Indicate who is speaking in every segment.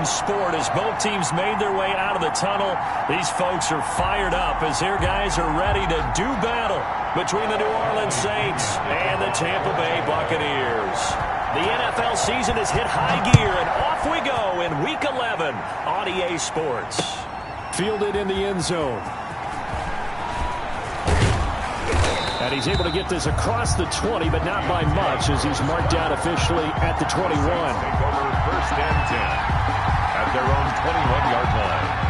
Speaker 1: in sport as both teams made their way out of the tunnel. These folks are fired up as their guys are ready to do battle between the New Orleans Saints and the Tampa Bay Buccaneers. The NFL season has hit high gear, and off we go in Week 11 on EA Sports.
Speaker 2: Fielded in the end zone. And he's able to get this across the 20, but not by much as he's marked out officially at the 21.
Speaker 3: Take over first and 10 at their own 21-yard line.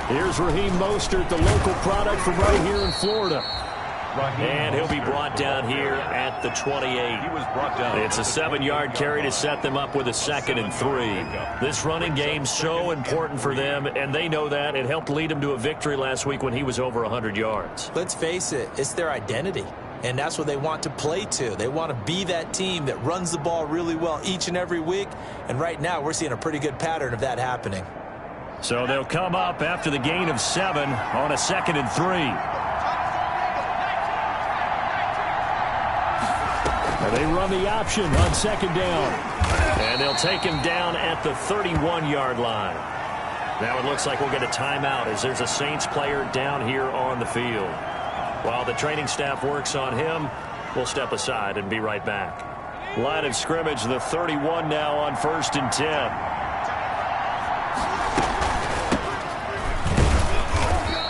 Speaker 2: Here's Raheem Mostert, the local product from right here in Florida.
Speaker 1: And he'll be brought down here at the 28.
Speaker 3: He was brought down.
Speaker 1: It's a 7-yard carry to set them up with a 2nd and 3. This running game's so important for them, and they know that. It helped lead them to a victory last week when he was over 100 yards.
Speaker 4: Let's face it, it's their identity. And that's what they want to play to. They want to be that team that runs the ball really well each and every week. And right now, we're seeing a pretty good pattern of that happening.
Speaker 1: So they'll come up after the gain of 7 on a 2nd and 3.
Speaker 2: And they run the option on 2nd down.
Speaker 1: And they'll take him down at the 31-yard line. Now it looks like we'll get a timeout as there's a Saints player down here on the field. While the training staff works on him, we'll step aside and be right back. Line of scrimmage, the 31 now on 1st and 10.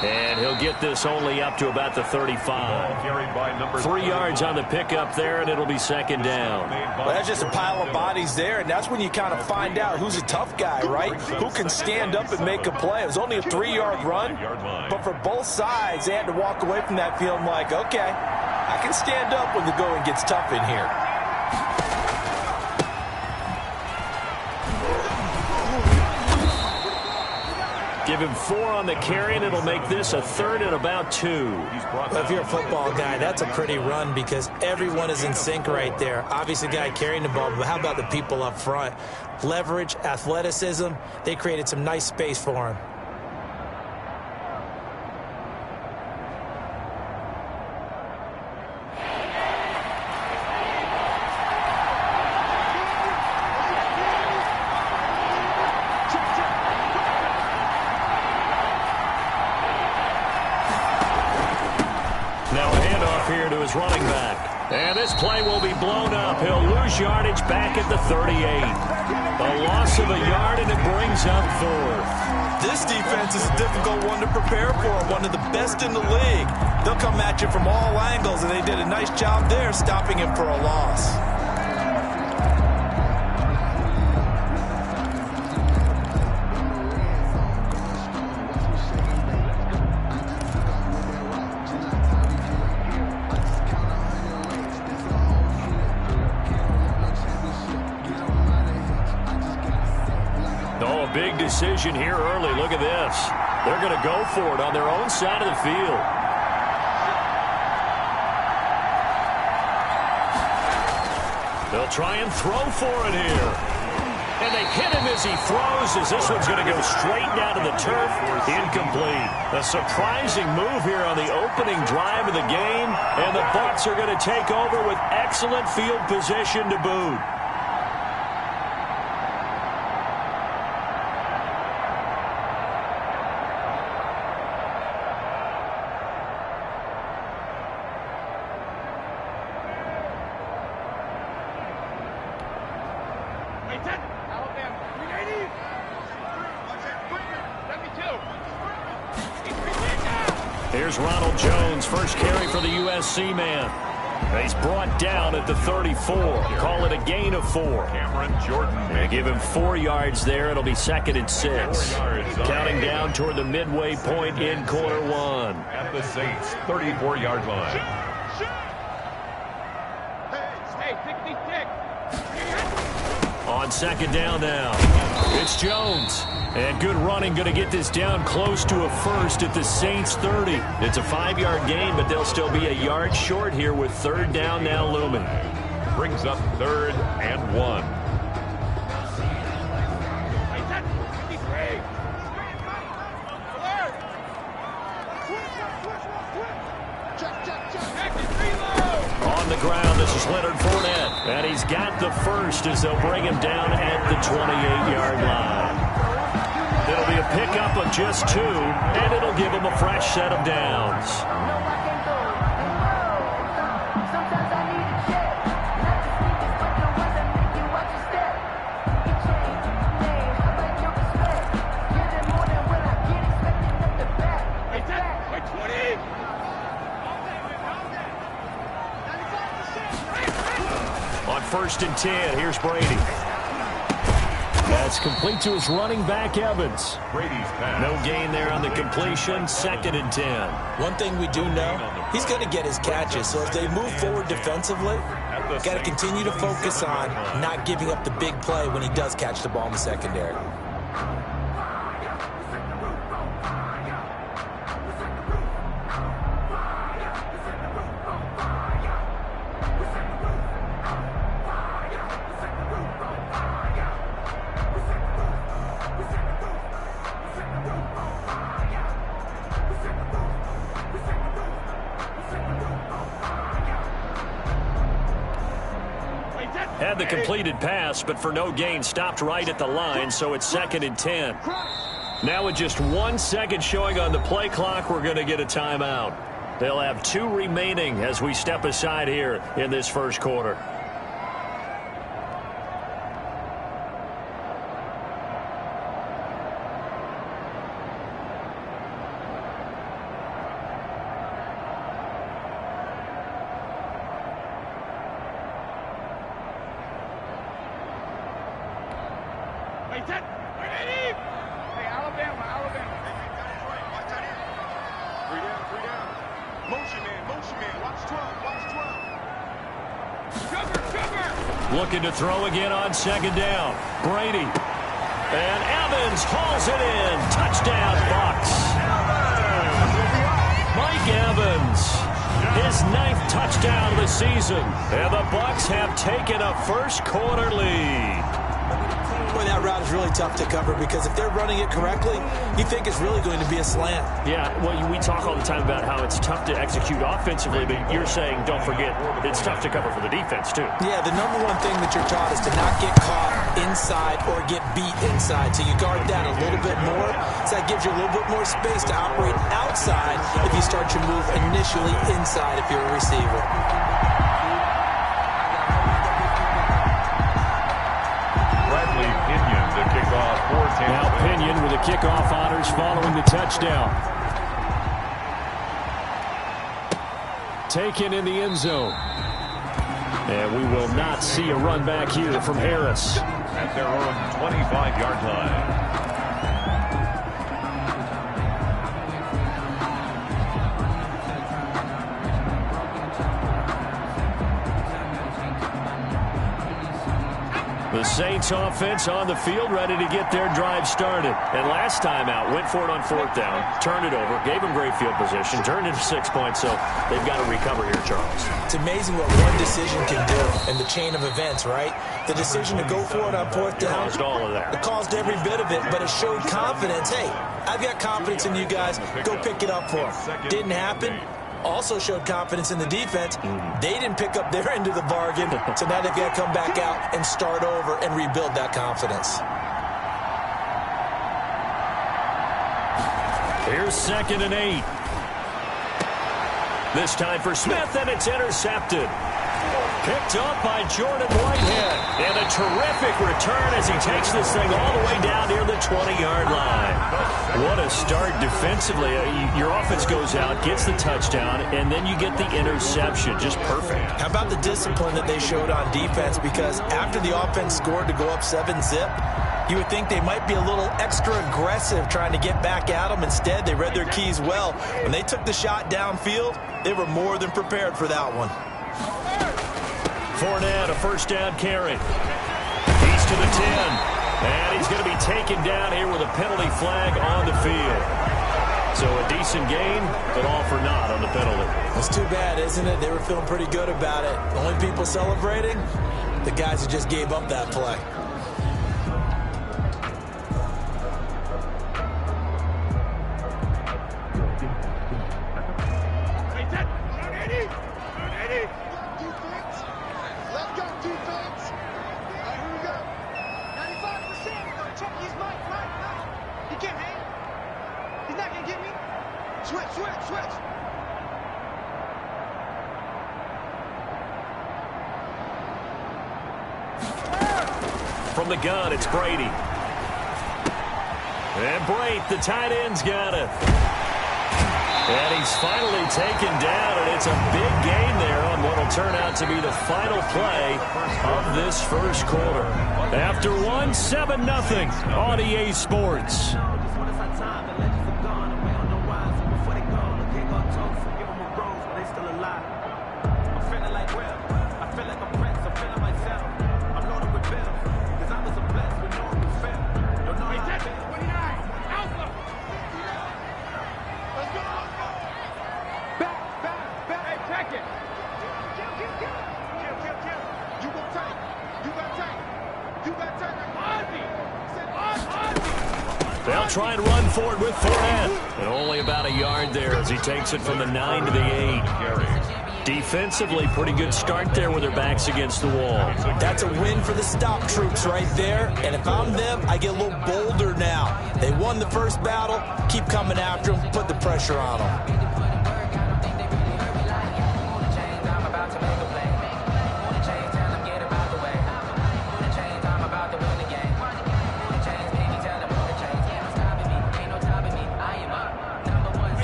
Speaker 1: And he'll get this only up to about the 35. 3 yards on the pickup there, and it'll be 2nd down.
Speaker 4: Well, that's just a pile of bodies there, and that's when you kind of find out who's a tough guy, right? Who can stand up and make a play. It was only a 3-yard run, but for both sides, they had to walk away from that feeling like, okay, I can stand up when the going gets tough in here.
Speaker 1: Give him 4 on the carry, and it'll make this a 3rd and about 2.
Speaker 4: Well, if you're a football guy, that's a pretty run because everyone is in sync right there. Obviously, the guy carrying the ball, but how about the people up front? Leverage, athleticism, they created some nice space for him.
Speaker 1: Running back. And this play will be blown up. He'll lose yardage back at the 38. A loss of a yard, and it brings up 4th.
Speaker 4: This defense is a difficult one to prepare for, one of the best in the league. They'll come at you from all angles, and they did a nice job there stopping him for a loss.
Speaker 1: Big decision here early. Look at this. They're going to go for it on their own side of the field. They'll try and throw for it here. And they hit him as he throws, as this one's going to go straight down to the turf. Incomplete. A surprising move here on the opening drive of the game. And the Bucs are going to take over with excellent field position to boot. Here's Ronald Jones, first carry for the USC man.
Speaker 2: He's brought down at the 34. Call it a gain of 4.
Speaker 3: Cameron Jordan.
Speaker 2: They give him 4 yards there. It'll be 2nd and 6. Counting down toward the midway point in quarter 1.
Speaker 3: At the Saints' 34-yard line.
Speaker 2: On 2nd down now, it's Jones. And good running, going to get this down close to a first at the Saints' 30. It's a 5-yard gain, but they'll still be a yard short here with 3rd down now looming.
Speaker 3: Brings up 3rd and 1.
Speaker 2: On the ground, this is Leonard Fournette. And he's got the first as they'll bring him down at the 28-yard line. It'll be a pickup of just 2, and it'll give him a fresh set of downs. On 1st and 10, here's Brady. That's complete to his running back, Evans.
Speaker 3: Brady's pass.
Speaker 2: No gain there on the completion. 2nd and 10.
Speaker 4: One thing we do know, he's going to get his catches. So as they move forward defensively, got to continue to focus on not giving up the big play when he does catch the ball in the secondary.
Speaker 2: Had the completed pass, but for no gain, stopped right at the line, so it's 2nd and 10. Now with just 1 second showing on the play clock, we're going to get a timeout. They'll have 2 remaining as we step aside here in this first quarter. Looking to throw again on 2nd down. Brady. And Evans hauls it in. Touchdown, Bucs. Mike Evans. His 9th touchdown of the season. And the Bucs have taken a first quarter lead.
Speaker 4: Boy, that route is really tough to cover because if they're running it correctly, you think it's really going to be a slant.
Speaker 2: Yeah, well, we talk all the time about how it's tough to execute offensively, but you're saying, don't forget, it's tough to cover for the defense, too.
Speaker 4: Yeah, the number one thing that you're taught is to not get caught inside or get beat inside. So you guard that a little bit more. So that gives you a little bit more space to operate outside if you start your move initially inside if you're a receiver.
Speaker 2: Now Pinion with the kickoff honors following the touchdown. Taken in the end zone. And we will not see a run back here from Harris.
Speaker 3: At their own 25-yard line.
Speaker 2: The Saints offense on the field, ready to get their drive started. And last time out, went for it on 4th down, turned it over, gave them great field position, turned it to 6 points, so they've got to recover here, Charles.
Speaker 4: It's amazing what one decision can do in the chain of events, right? The decision to go for it on 4th down.
Speaker 2: Caused all of that.
Speaker 4: It caused every bit of it, but it showed confidence. Hey, I've got confidence in you guys. Go pick it up for them. Didn't happen. Also showed confidence in the defense. They didn't pick up their end of the bargain, so now they've got to come back out and start over and rebuild that confidence.
Speaker 2: Here's 2nd and 8. This time for Smith, and it's intercepted. Picked up by Jordan Whitehead. And a terrific return as he takes this thing all the way down near the 20-yard line. What a start defensively. Your offense goes out, gets the touchdown, and then you get the interception. Just perfect.
Speaker 4: How about the discipline that they showed on defense? Because after the offense scored to go up 7-zip, you would think they might be a little extra aggressive trying to get back at them. Instead, they read their keys well. When they took the shot downfield, they were more than prepared for that one.
Speaker 2: Fournette, a first down carry. He's to the 10. And he's going to be taken down here with a penalty flag on the field. So a decent gain, but all for naught on the penalty.
Speaker 4: It's too bad, isn't it? They were feeling pretty good about it. The only people celebrating, the guys who just gave up that play.
Speaker 2: From the gun, it's Brady. And Brate, the tight end's got it. And he's finally taken down, and it's a big gain there on what will turn out to be the final play of this first quarter. After one, 7-0 on EA Sports. They'll try and run forward with Fournette. And only about a yard there as he takes it from the 9 to the 8. Defensively, pretty good start there with their backs against the wall.
Speaker 4: That's a win for the stop troops right there. And if I'm them, I get a little bolder now. They won the first battle. Keep coming after them. Put the pressure on them.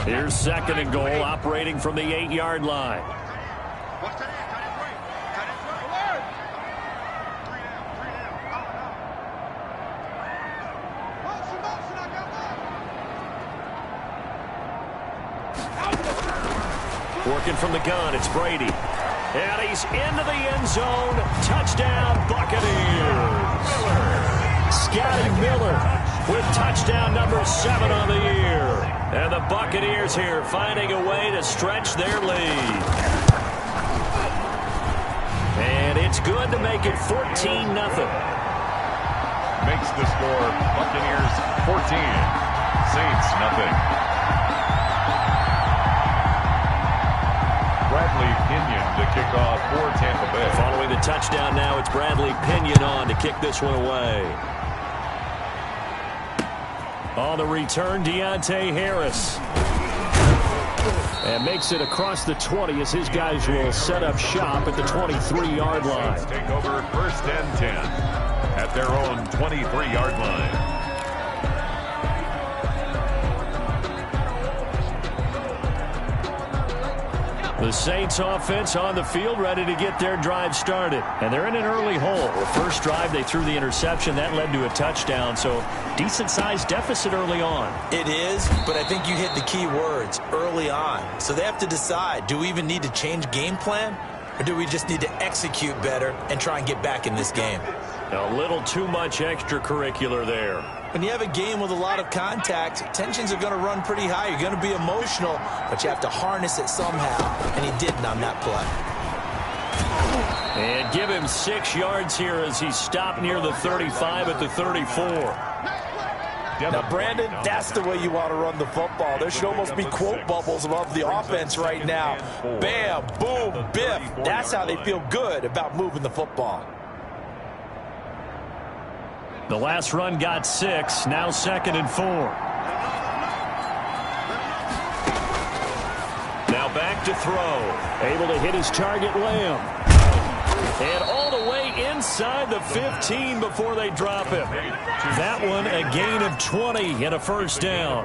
Speaker 2: Here's second and goal, operating from the 8-yard line. Working from the gun, it's Brady. And he's into the end zone. Touchdown, Buccaneers. Scotty Miller with touchdown number 7 on the year. And the Buccaneers here finding a way to stretch their lead. And it's good to make it 14-0.
Speaker 3: Makes the score Buccaneers 14, Saints nothing. Bradley Pinion to kick off for Tampa Bay.
Speaker 2: Following the touchdown now, it's Bradley Pinion on to kick this one away. On the return, Deontay Harris. And makes it across the 20 as his guys will set up shop at the 23-yard line.
Speaker 3: Take over first and 10 at their own 23-yard line.
Speaker 2: The Saints offense on the field ready to get their drive started. And they're in an early hole. The first drive they threw the interception. That led to a touchdown. So decent-sized deficit early on.
Speaker 4: It is, but I think you hit the key words, early on. So they have to decide, do we even need to change game plan? Or do we just need to execute better and try and get back in this game?
Speaker 2: A little too much extracurricular there.
Speaker 4: When you have a game with a lot of contact, tensions are going to run pretty high. You're going to be emotional, but you have to harness it somehow, and he didn't on that play.
Speaker 2: And give him 6 yards here as he stopped near the 35 at the 34.
Speaker 4: Now, Brandon, that's the way you want to run the football. There should almost be quote bubbles above the offense right now. Bam, boom, biff. That's how they feel good about moving the football.
Speaker 2: The last run got 6, now 2nd and 4. Now back to throw. Able to hit his target, Lamb. And all the way inside the 15 before they drop him. That one a gain of 20 and a first down.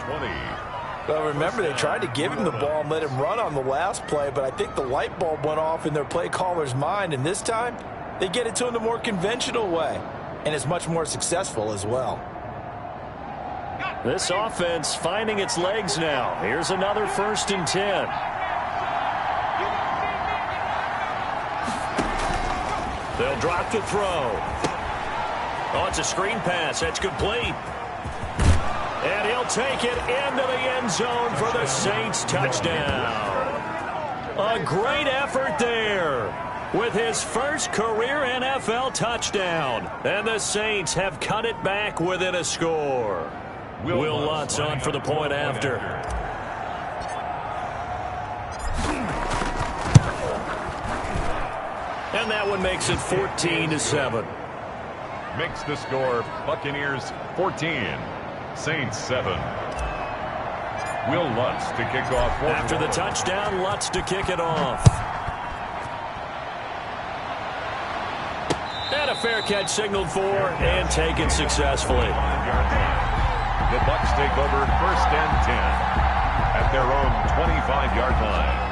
Speaker 4: Well, remember, they tried to give him the ball and let him run on the last play, but I think the light bulb went off in their play caller's mind, and this time they get it to him the more conventional way, and it's much more successful as well.
Speaker 2: This offense finding its legs now. Here's another 1st and 10. They'll drop the throw. Oh, it's a screen pass. That's complete. And he'll take it into the end zone for the Saints touchdown. A great effort there with his first career NFL touchdown. And the Saints have cut it back within a score. Will Lutz on for the point after. And that one makes it 14-7.
Speaker 3: Makes the score Buccaneers 14. Saints 7. Will Lutz to kick off.
Speaker 2: After the touchdown, Lutz to kick it off. And a fair catch signaled for and taken successfully.
Speaker 3: The Bucs take over 1st and 10 at their own 25-yard line.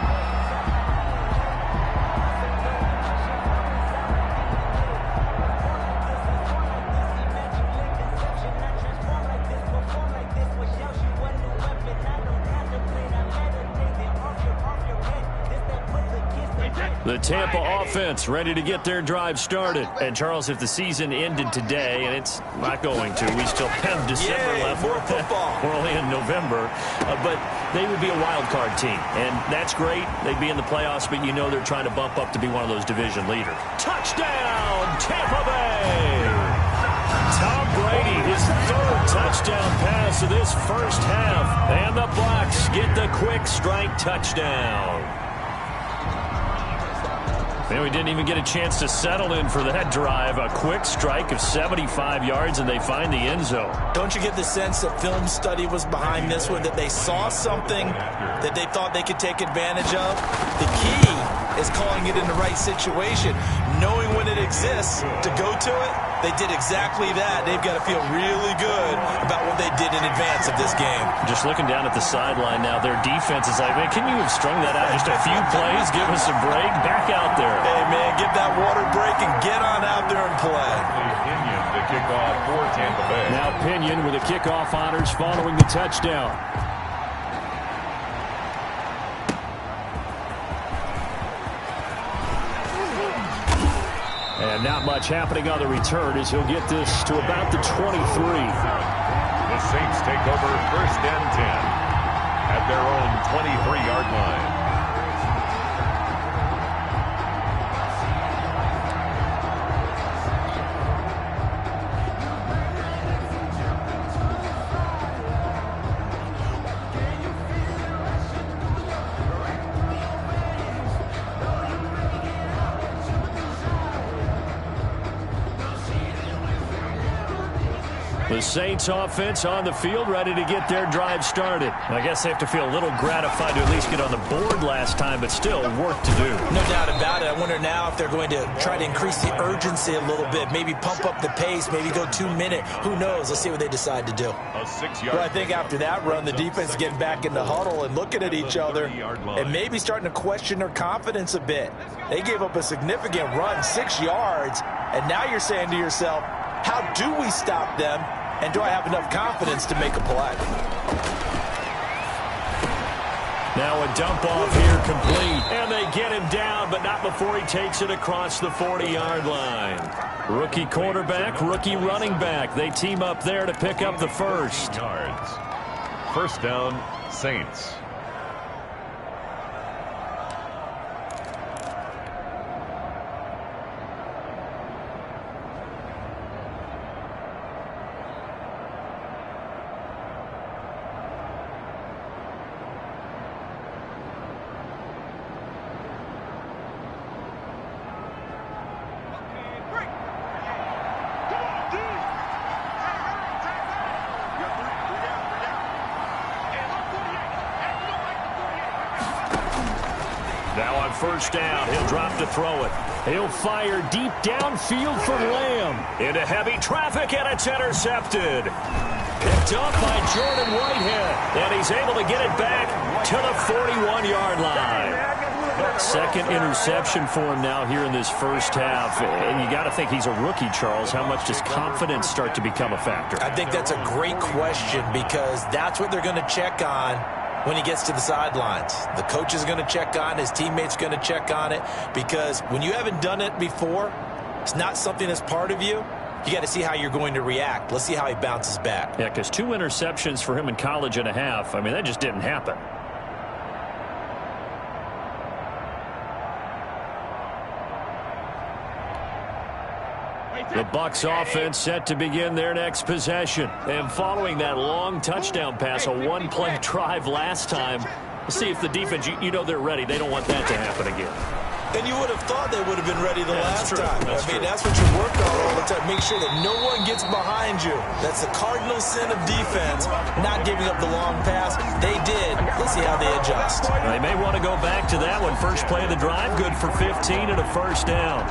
Speaker 2: The Tampa offense ready to get their drive started. And, Charles, if the season ended today, and it's not going to, we still have December left.
Speaker 4: More football.
Speaker 2: We're only in November. But they would be a wild card team. And that's great. They'd be in the playoffs, but you know they're trying to bump up to be one of those division leaders. Touchdown, Tampa Bay! Tom Brady, his 3rd touchdown pass of this first half. And the Bucs get the quick strike touchdown. And we didn't even get a chance to settle in for that drive. A quick strike of 75 yards, and they find the end zone.
Speaker 4: Don't you get the sense that film study was behind this one, that they saw something that they thought they could take advantage of? The key is calling it in the right situation, knowing when it exists to go to it. They did exactly that. They've got to feel really good about what they did in advance of this game.
Speaker 2: Just looking down at the sideline now, their defense is like, man, can you have strung that out just a few plays? Give us a break. Back out there.
Speaker 4: Hey, man, get that water break and get on out there and play.
Speaker 3: Pinion to kick off for Tampa Bay.
Speaker 2: Now Pinion with the kickoff honors following the touchdown. And not much happening on the return as he'll get this to about the 23.
Speaker 3: The Saints take over 1st and 10 at their own 23-yard line.
Speaker 2: The Saints offense on the field ready to get their drive started. I guess they have to feel a little gratified to at least get on the board last time, but still work to do.
Speaker 4: No doubt about it. I wonder now if they're going to try to increase the urgency a little bit, maybe pump up the pace, maybe go 2 minute. Who knows? Let's see what they decide to do.
Speaker 3: Well,
Speaker 4: I think after that run, the defense getting back in the huddle and looking at each other and maybe starting to question their confidence a bit. They gave up a significant run, 6 yards, and now you're saying to yourself, how do we stop them? And do I have enough confidence to make a play?
Speaker 2: Now a dump off here complete. And they get him down, but not before he takes it across the 40-yard line. Rookie quarterback, rookie running back. They team up there to pick up the first.
Speaker 3: Yards. First down, Saints.
Speaker 2: Now on first down, he'll drop to throw it. He'll fire deep downfield for Lamb. Into heavy traffic, and it's intercepted. Picked up by Jordan Whitehead, and he's able to get it back to the 41-yard line. Second interception for him now here in this first half. And you got to think he's a rookie, Charles. How much does confidence start to become a factor?
Speaker 4: I think that's a great question because that's what they're going to check on when he gets to the sidelines. The coach is going to check on, his teammates are going to check on it, because when you haven't done it before, it's not something that's part of you. You got to see how you're going to react. Let's see how he bounces back.
Speaker 2: Yeah, because 2 interceptions for him in college and a half. I mean, that just didn't happen. The Bucs offense set to begin their next possession. And following that long touchdown pass, a one-play drive last time, let's see if the defense, you know they're ready. They don't want that to happen again.
Speaker 4: And you would have thought they would have been ready the last time.
Speaker 2: That's
Speaker 4: what you work on all the time. Make sure that no one gets behind you. That's the cardinal sin of defense, not giving up the long pass. They did. Let's see how they adjust.
Speaker 2: They may want to go back to that one. First play of the drive, good for 15 and a first down.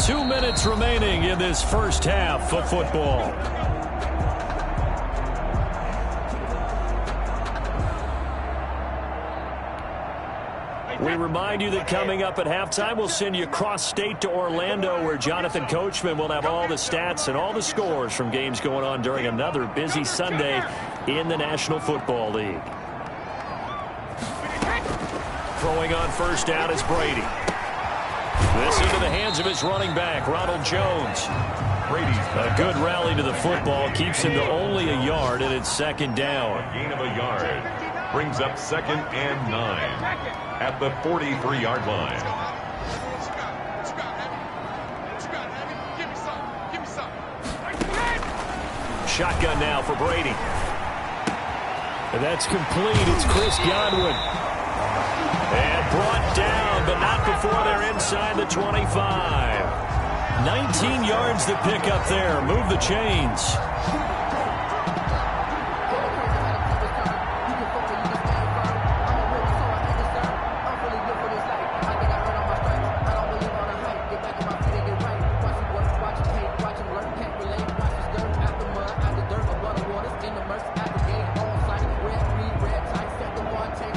Speaker 2: 2 minutes remaining in this first half of football. We remind you that coming up at halftime, we'll send you cross-state to Orlando, where Jonathan Coachman will have all the stats and all the scores from games going on during another busy Sunday in the National Football League. Throwing on first down is Brady. This into the hands of his running back, Ronald Jones. A good rally to the football keeps him to only a yard, and it's second down.
Speaker 3: A gain of a yard brings up 2nd and 9 at the 43-yard line.
Speaker 2: Shotgun now for Brady. And that's complete. It's Chris Godwin. And brought down, but not before they're inside the 25. 19 yards to pick up there. Move the chains.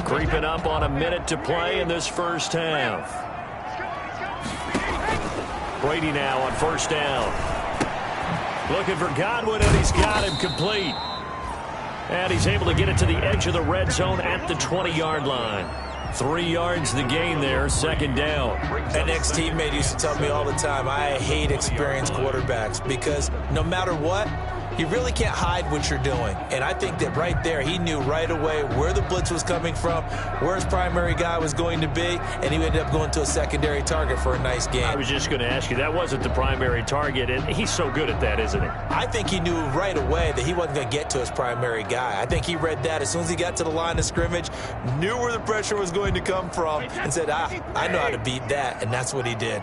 Speaker 2: Creeping up on a minute to play in this first half. Brady now on first down. Looking for Godwin, and he's got him complete. And he's able to get it to the edge of the red zone at the 20-yard line. 3 yards the gain there, second down.
Speaker 4: An ex-teammate used to tell me all the time, I hate experienced quarterbacks because no matter what, you really can't hide what you're doing. And I think that right there, he knew right away where the blitz was coming from, where his primary guy was going to be, and he ended up going to a secondary target for a nice game.
Speaker 2: I was just going to ask you, that wasn't the primary target, and he's so good at that, isn't he?
Speaker 4: I think he knew right away that he wasn't going to get to his primary guy. I think he read that as soon as he got to the line of scrimmage, knew where the pressure was going to come from, and said, I know how to beat that, and that's what he did.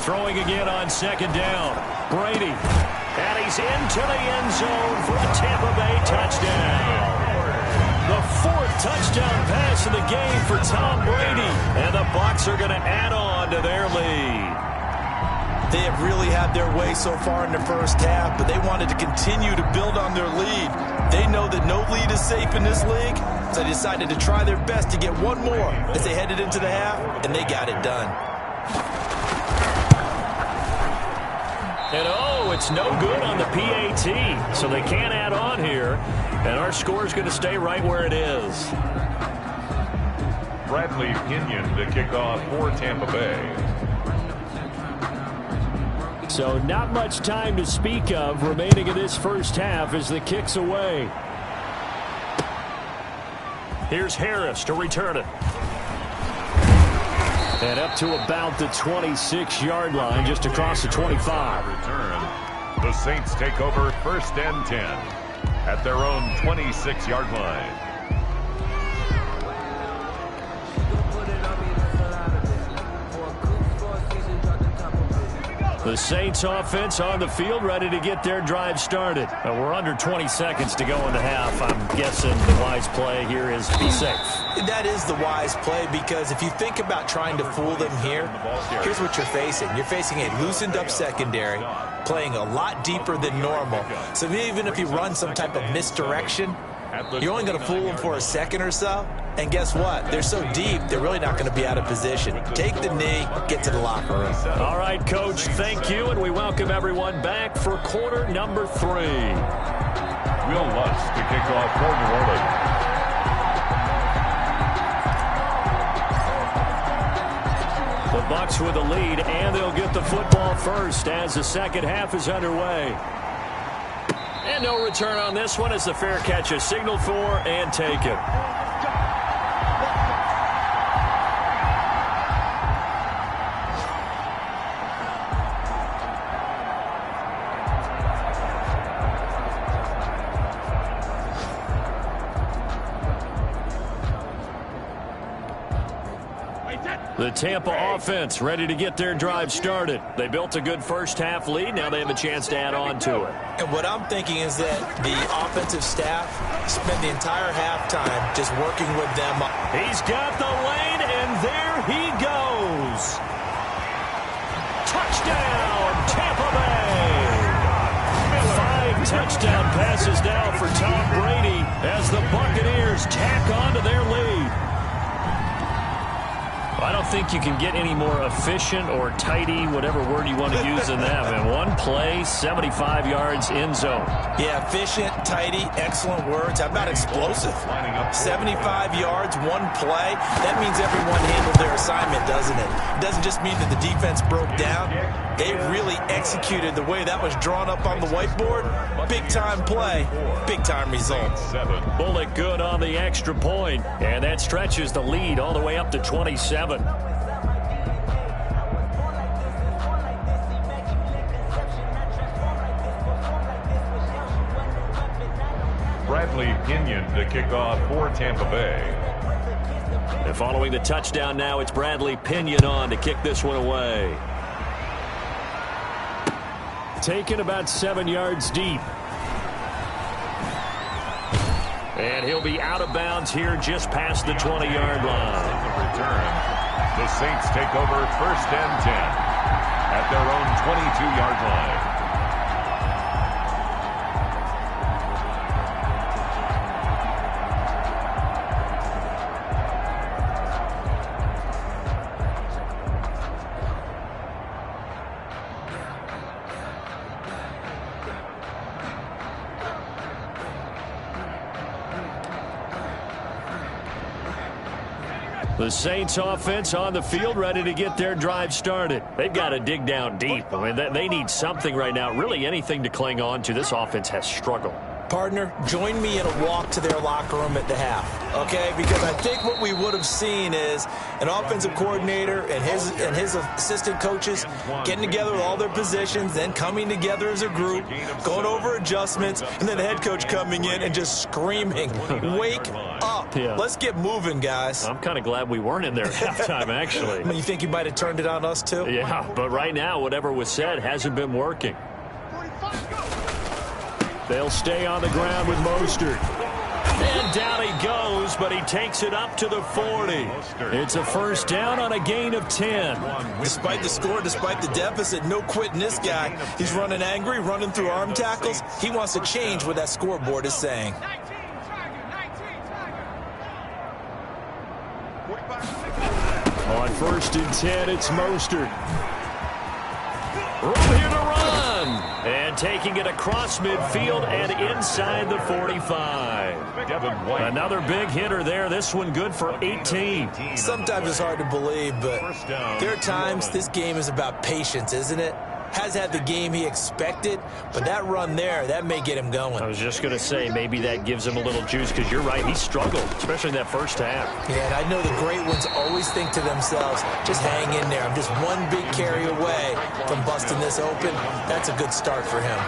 Speaker 2: Throwing again on second down. Brady. And he's into the end zone for a Tampa Bay touchdown. The 4th touchdown pass of the game for Tom Brady. And the Bucs are going to add on to their lead.
Speaker 4: They have really had their way so far in the first half, but they wanted to continue to build on their lead. They know that no lead is safe in this league, so they decided to try their best to get one more as they headed into the half, and they got it done.
Speaker 2: And oh, it's no good on the PAT, so they can't add on here. And our score is going to stay right where it is.
Speaker 3: Bradley Pinion to kick off for Tampa Bay.
Speaker 2: So not much time to speak of remaining in this first half as the kick's away. Here's Harris to return it. And up to about the 26-yard line, just across the 25.
Speaker 3: Return. The Saints take over 1st and 10 at their own 26-yard line.
Speaker 2: The Saints offense on the field, ready to get their drive started. We're under 20 seconds to go in the half. I'm guessing the wise play here is be safe.
Speaker 4: That is the wise play, because if you think about trying to fool them here, here's what you're facing. You're facing a loosened up secondary, playing a lot deeper than normal. So even if you run some type of misdirection, you're only going to fool them for a second or so. And guess what? They're so deep, they're really not going to be out of position. Take the knee, get to the locker room.
Speaker 2: All right, Coach, thank you, and we welcome everyone back for quarter number 3.
Speaker 3: Will Lutz to kick off for New Orleans.
Speaker 2: The Bucs with the lead, and they'll get the football first as the second half is underway. And no return on this one as the fair catch is signaled for and taken. The Tampa offense ready to get their drive started. They built a good first half lead. Now they have a chance to add on to it.
Speaker 4: And what I'm thinking is that the offensive staff spent the entire halftime just working with them.
Speaker 2: He's got the lane, and there he goes. Touchdown, Tampa Bay. 5 touchdown passes now for Tom Brady as the Buccaneers tack on to their lead. I don't think you can get any more efficient or tidy, whatever word you want to use in that. And one play, 75 yards in zone.
Speaker 4: Yeah, efficient, tidy, excellent words. How about explosive? 75 yards, one play. That means everyone handled their assignment, doesn't it? It doesn't just mean that the defense broke down. They really executed the way that was drawn up on the whiteboard. Big-time play, big-time result.
Speaker 2: Bullock good on the extra point, and that stretches the lead all the way up to 27.
Speaker 3: Bradley Pinion to kick off for Tampa Bay.
Speaker 2: And following the touchdown now, it's Bradley Pinion on to kick this one away. Taken about 7 yards deep. And he'll be out of bounds here just past the 20-yard line.
Speaker 3: The return. The Saints take over first and 10 at their own 22-yard line.
Speaker 2: The Saints offense on the field ready to get their drive started. They've got to dig down deep. I mean, they need something right now, really anything to cling on to. This offense has struggled.
Speaker 4: Partner, join me in a walk to their locker room at the half, okay? Because I think what we would have seen is an offensive coordinator and his assistant coaches getting together with all their positions, then coming together as a group, going over adjustments, and then the head coach coming in and just screaming, "Wake up.
Speaker 2: Yeah.
Speaker 4: Let's get moving, guys."
Speaker 2: I'm kind of glad we weren't in there at halftime, actually.
Speaker 4: I mean, you think you might have turned it on us, too?
Speaker 2: Yeah, but right now, whatever was said hasn't been working. They'll stay on the ground with Mostert. And down he goes, but he takes it up to the 40. It's a first down on a gain of 10.
Speaker 4: Despite the score, despite the deficit, no quitting this guy. He's running angry, running through arm tackles. He wants to change what that scoreboard is saying.
Speaker 2: On first and 10, it's Mostert. Room here to run. And taking it across midfield and inside the 45. Another big hitter there. This one good for 18.
Speaker 4: Sometimes it's hard to believe, but there are times this game is about patience, isn't it? Has had the game he expected, but that run there, that may get him going.
Speaker 2: I was just going to say, maybe that gives him a little juice, because you're right, he struggled, especially in that first half.
Speaker 4: Yeah, and I know the great ones always think to themselves, just hang in there. I'm just one big carry away from busting this open. That's a good start for him.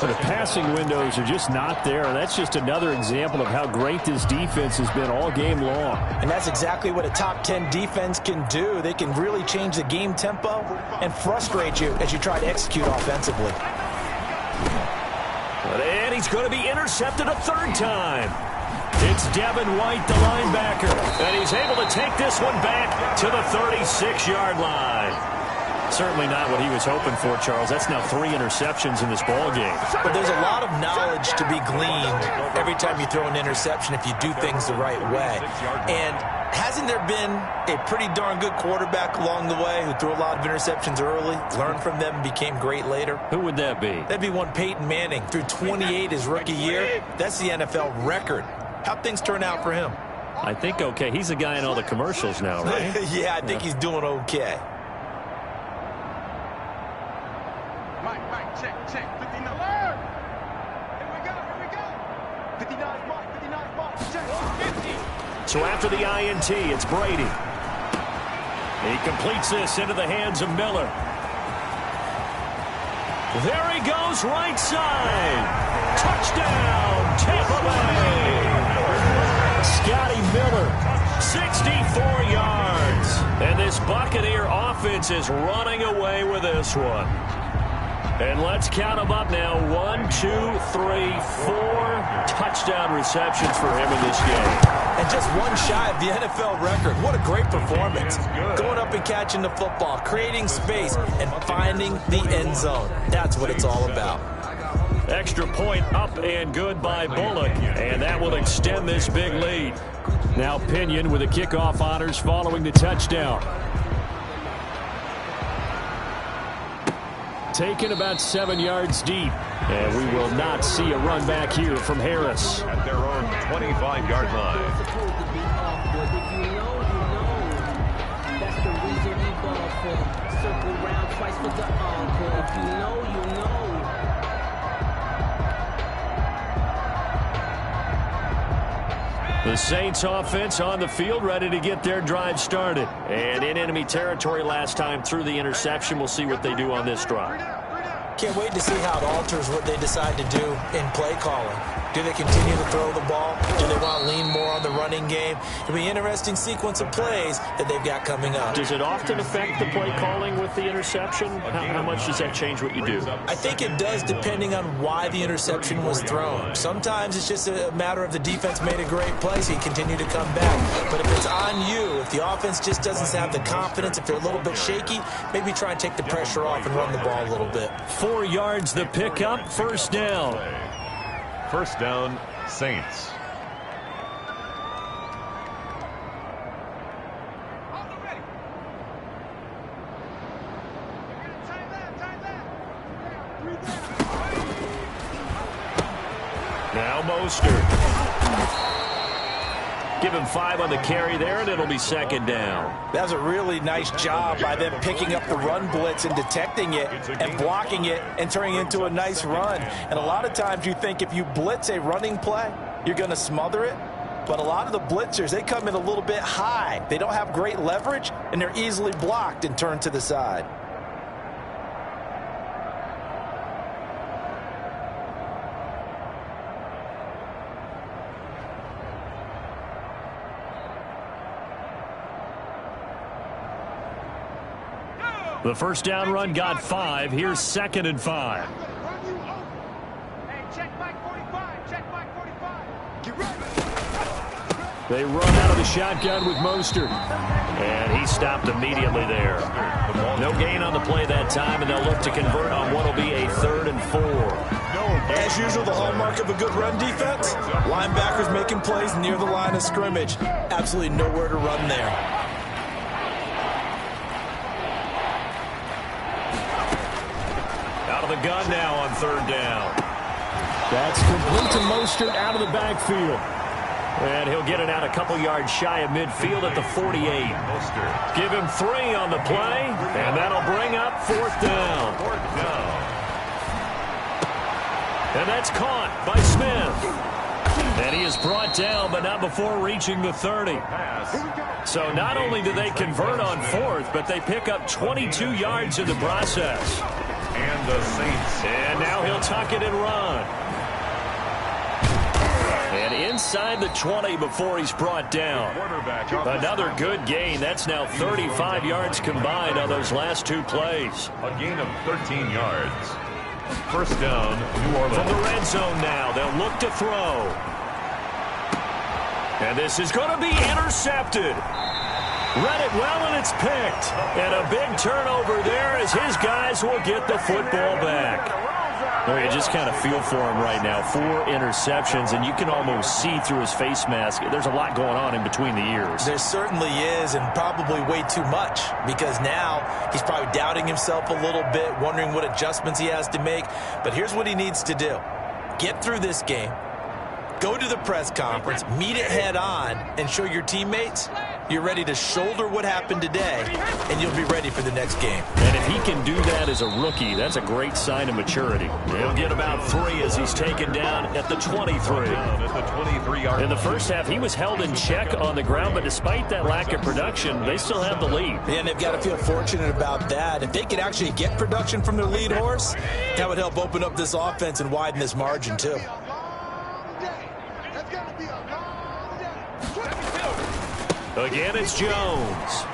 Speaker 2: So the passing windows are just not there, and that's just another example of how great this defense has been all game long.
Speaker 4: And that's exactly what a top 10 defense can do. They can really change the game tempo and frustrate you as you try to execute offensively.
Speaker 2: And he's going to be intercepted a third time. It's Devin White, the linebacker, and he's able to take this one back to the 36-yard line. Certainly not what he was hoping for, Charles. That's now 3 interceptions in this ball game.
Speaker 4: But there's a lot of knowledge to be gleaned every time you throw an interception if you do things the right way. And hasn't there been a pretty darn good quarterback along the way who threw a lot of interceptions early, learned from them, and became great later?
Speaker 2: Who would that be?
Speaker 4: That'd be one Peyton Manning. Threw 28 his rookie year. That's the NFL record. How'd things turn out for him?
Speaker 2: I think okay. He's a guy in all the commercials now, right?
Speaker 4: Yeah, I think he's doing okay.
Speaker 5: Mike, check. 59. Alert! Here we go. 59 Mike, check. 50.
Speaker 2: So after the INT, it's Brady. He completes this into the hands of Miller. There he goes, right side. Touchdown, Tampa Bay. Scotty Miller, 64 yards. And this Buccaneer offense is running away with this one. And let's count them up now. 1, 2, 3, 4 touchdown receptions for him in this game.
Speaker 4: And just one shy of the NFL record. What a great performance. Going up and catching the football, creating space, and finding the end zone. That's what it's all about.
Speaker 2: Extra point up and good by Bullock, and that will extend this big lead. Now Pinion with the kickoff honors following the touchdown. Taken about 7 yards deep, and we will not see a run back here from Harris.
Speaker 3: At their own 25-yard line.
Speaker 6: That's the reason we ball for. Circle round twice for the encore. If you know, you know.
Speaker 2: The Saints offense on the field, ready to get their drive started. And in enemy territory last time through the interception. We'll see what they do on this drive.
Speaker 4: Can't wait to see how it alters what they decide to do in play calling. Do they continue to throw the ball? Do they want to lean more on the running game? It'll be an interesting sequence of plays that they've got coming up.
Speaker 2: Does it often affect the play calling with the interception? How much does that change what you do?
Speaker 4: I think it does, depending on why the interception was thrown. Sometimes it's just a matter of the defense made a great play, so you continue to come back. But if it's on you, if the offense just doesn't have the confidence, if they're a little bit shaky, maybe try and take the pressure off and run the ball a little bit.
Speaker 2: 4 yards the pickup, first down.
Speaker 3: First down, Saints.
Speaker 2: Now Mostert. Give him 5 on the carry there, and it'll be second down.
Speaker 4: That was a really nice job by them picking up the run blitz and detecting it and blocking it and turning it into a nice run. And a lot of times you think if you blitz a running play, you're going to smother it. But a lot of the blitzers, they come in a little bit high. They don't have great leverage, and they're easily blocked and turned to the side.
Speaker 2: The first down run got 5. Here's second and 5.
Speaker 5: Hey, check Mike 45. Check Mike 45. Get ready.
Speaker 2: They run out of the shotgun with Mostert. And he stopped immediately there. No gain on the play that time, and they'll look to convert on what will be a 3rd and 4.
Speaker 4: As usual, the hallmark of a good run defense, linebackers making plays near the line of scrimmage. Absolutely nowhere to run there.
Speaker 2: The gun now on 3rd down. That's complete to Mostert out of the backfield. And he'll get it out a couple yards shy of midfield at the 48. Mostert. Give him 3 on the play, and that'll bring up 4th down.
Speaker 3: 4th down.
Speaker 2: And that's caught by Smith. And he is brought down, but not before reaching the 30. So not only do they convert on 4th, but they pick up 22 yards in the process.
Speaker 3: And the Saints.
Speaker 2: And now he'll tuck it and run. And inside the 20 before he's brought down. Another good gain. That's now 35 yards combined on those last two plays.
Speaker 3: A gain of 13 yards. First down, New Orleans.
Speaker 2: From the red zone now, they'll look to throw. And this is going to be intercepted. Read it well, and it's picked. And a big turnover there as his guys will get the football back. Well, you just kind of feel for him right now. 4 interceptions, and you can almost see through his face mask. There's a lot going on in between the ears.
Speaker 4: There certainly is, and probably way too much, because now he's probably doubting himself a little bit, wondering what adjustments he has to make. But here's what he needs to do. Get through this game, go to the press conference, meet it head on, and show your teammates you're ready to shoulder what happened today, and you'll be ready for the next game.
Speaker 2: And if he can do that as a rookie, that's a great sign of maturity. He'll get about 3 as he's taken down at the 23. In the first half, he was held in check on the ground, but despite that lack of production, they still have the lead.
Speaker 4: And they've got to feel fortunate about that. If they could actually get production from their lead horse, that would help open up this offense and widen this margin too.
Speaker 2: Again, it's Jones.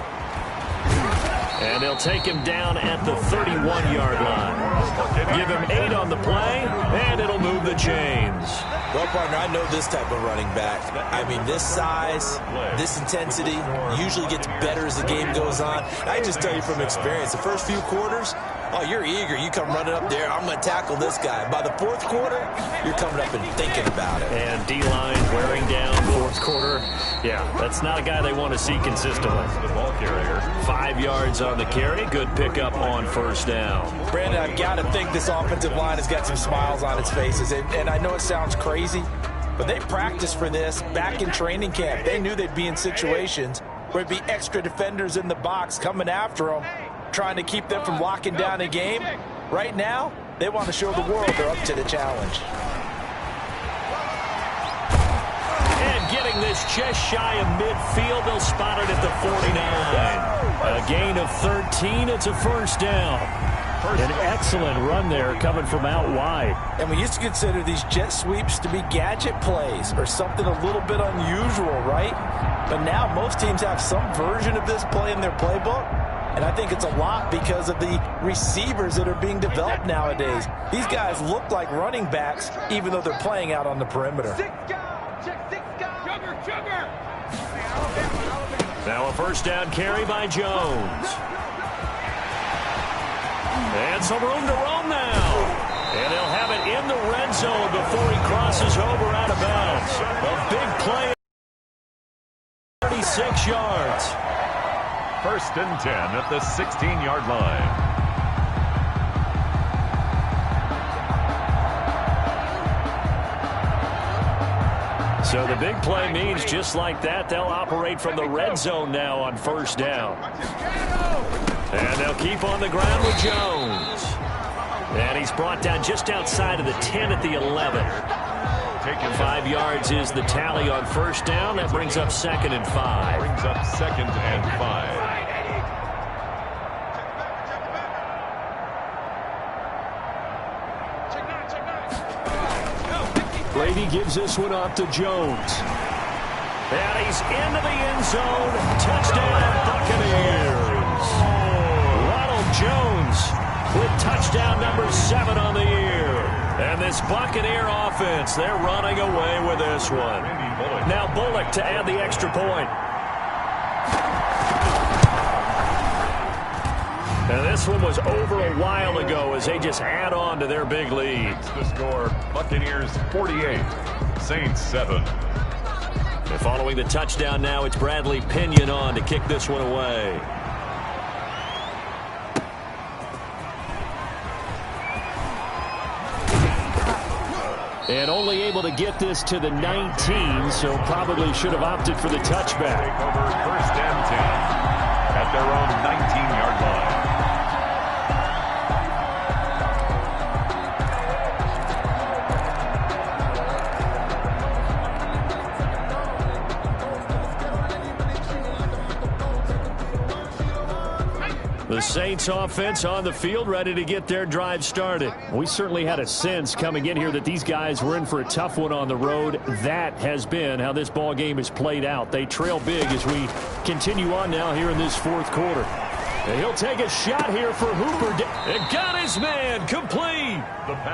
Speaker 2: And they'll take him down at the 31-yard line. Give him 8 on the play, and it'll move the chains.
Speaker 4: Well, partner, I know this type of running back. I mean, this size, this intensity usually gets better as the game goes on. I just tell you from experience, the first few quarters, oh, you're eager. You come running up there, I'm going to tackle this guy. By the fourth quarter, you're coming up and thinking about it.
Speaker 2: And D-line wearing down fourth quarter. Yeah, that's not a guy they want to see consistently.
Speaker 3: The ball carrier.
Speaker 2: 5 yards on the carry. Good pickup on first down.
Speaker 4: Brandon, I've got to think this offensive line has got some smiles on its faces. And I know it sounds crazy, but they practiced for this back in training camp. They knew they'd be in situations where it'd be extra defenders in the box coming after them, trying to keep them from locking down a game. Right now, they want to show the world they're up to the challenge.
Speaker 2: And getting this just shy of midfield, they'll spot it at the 49. A gain of 13, it's a first down. An excellent run there coming from out wide.
Speaker 4: And we used to consider these jet sweeps to be gadget plays or something a little bit unusual, right? But now most teams have some version of this play in their playbook. And I think it's a lot because of the receivers that are being developed nowadays. These guys look like running backs even though they're playing out on the perimeter.
Speaker 2: Now a first down carry by Jones. And some room to roam now. And they'll have it in the red zone before he crosses over out of bounds. A big play. 36 yards.
Speaker 3: First and 10 at the 16-yard line.
Speaker 2: So the big play means just like that, they'll operate from the red zone now on first down. And they'll keep on the ground with Jones. And he's brought down just outside of the 10 at the 11. 5 yards is the tally on first down. That brings up 2nd and 5.
Speaker 3: Brings up 2nd and 5.
Speaker 2: Brady gives this one off to Jones. And he's into the end zone. Touchdown, Buccaneers. Ronald Jones with touchdown number 7 on the year. And this Buccaneer offense, they're running away with this one. Now Bullock to add the extra point. And this one was over a while ago as they just add on to their big lead.
Speaker 3: The score, Buccaneers 48, Saints 7.
Speaker 2: And following the touchdown now, it's Bradley Pinion on to kick this one away. And only able to get this to the 19, so probably should have opted for the touchback.
Speaker 3: Take over first and 10 at their own 19-yard line.
Speaker 2: The Saints offense on the field, ready to get their drive started.
Speaker 1: We certainly had a sense coming in here that these guys were in for a tough one on the road. That has been how this ball game has played out. They trail big as we continue on now here in this fourth quarter. And he'll take a shot here for Hooper. And got his man complete.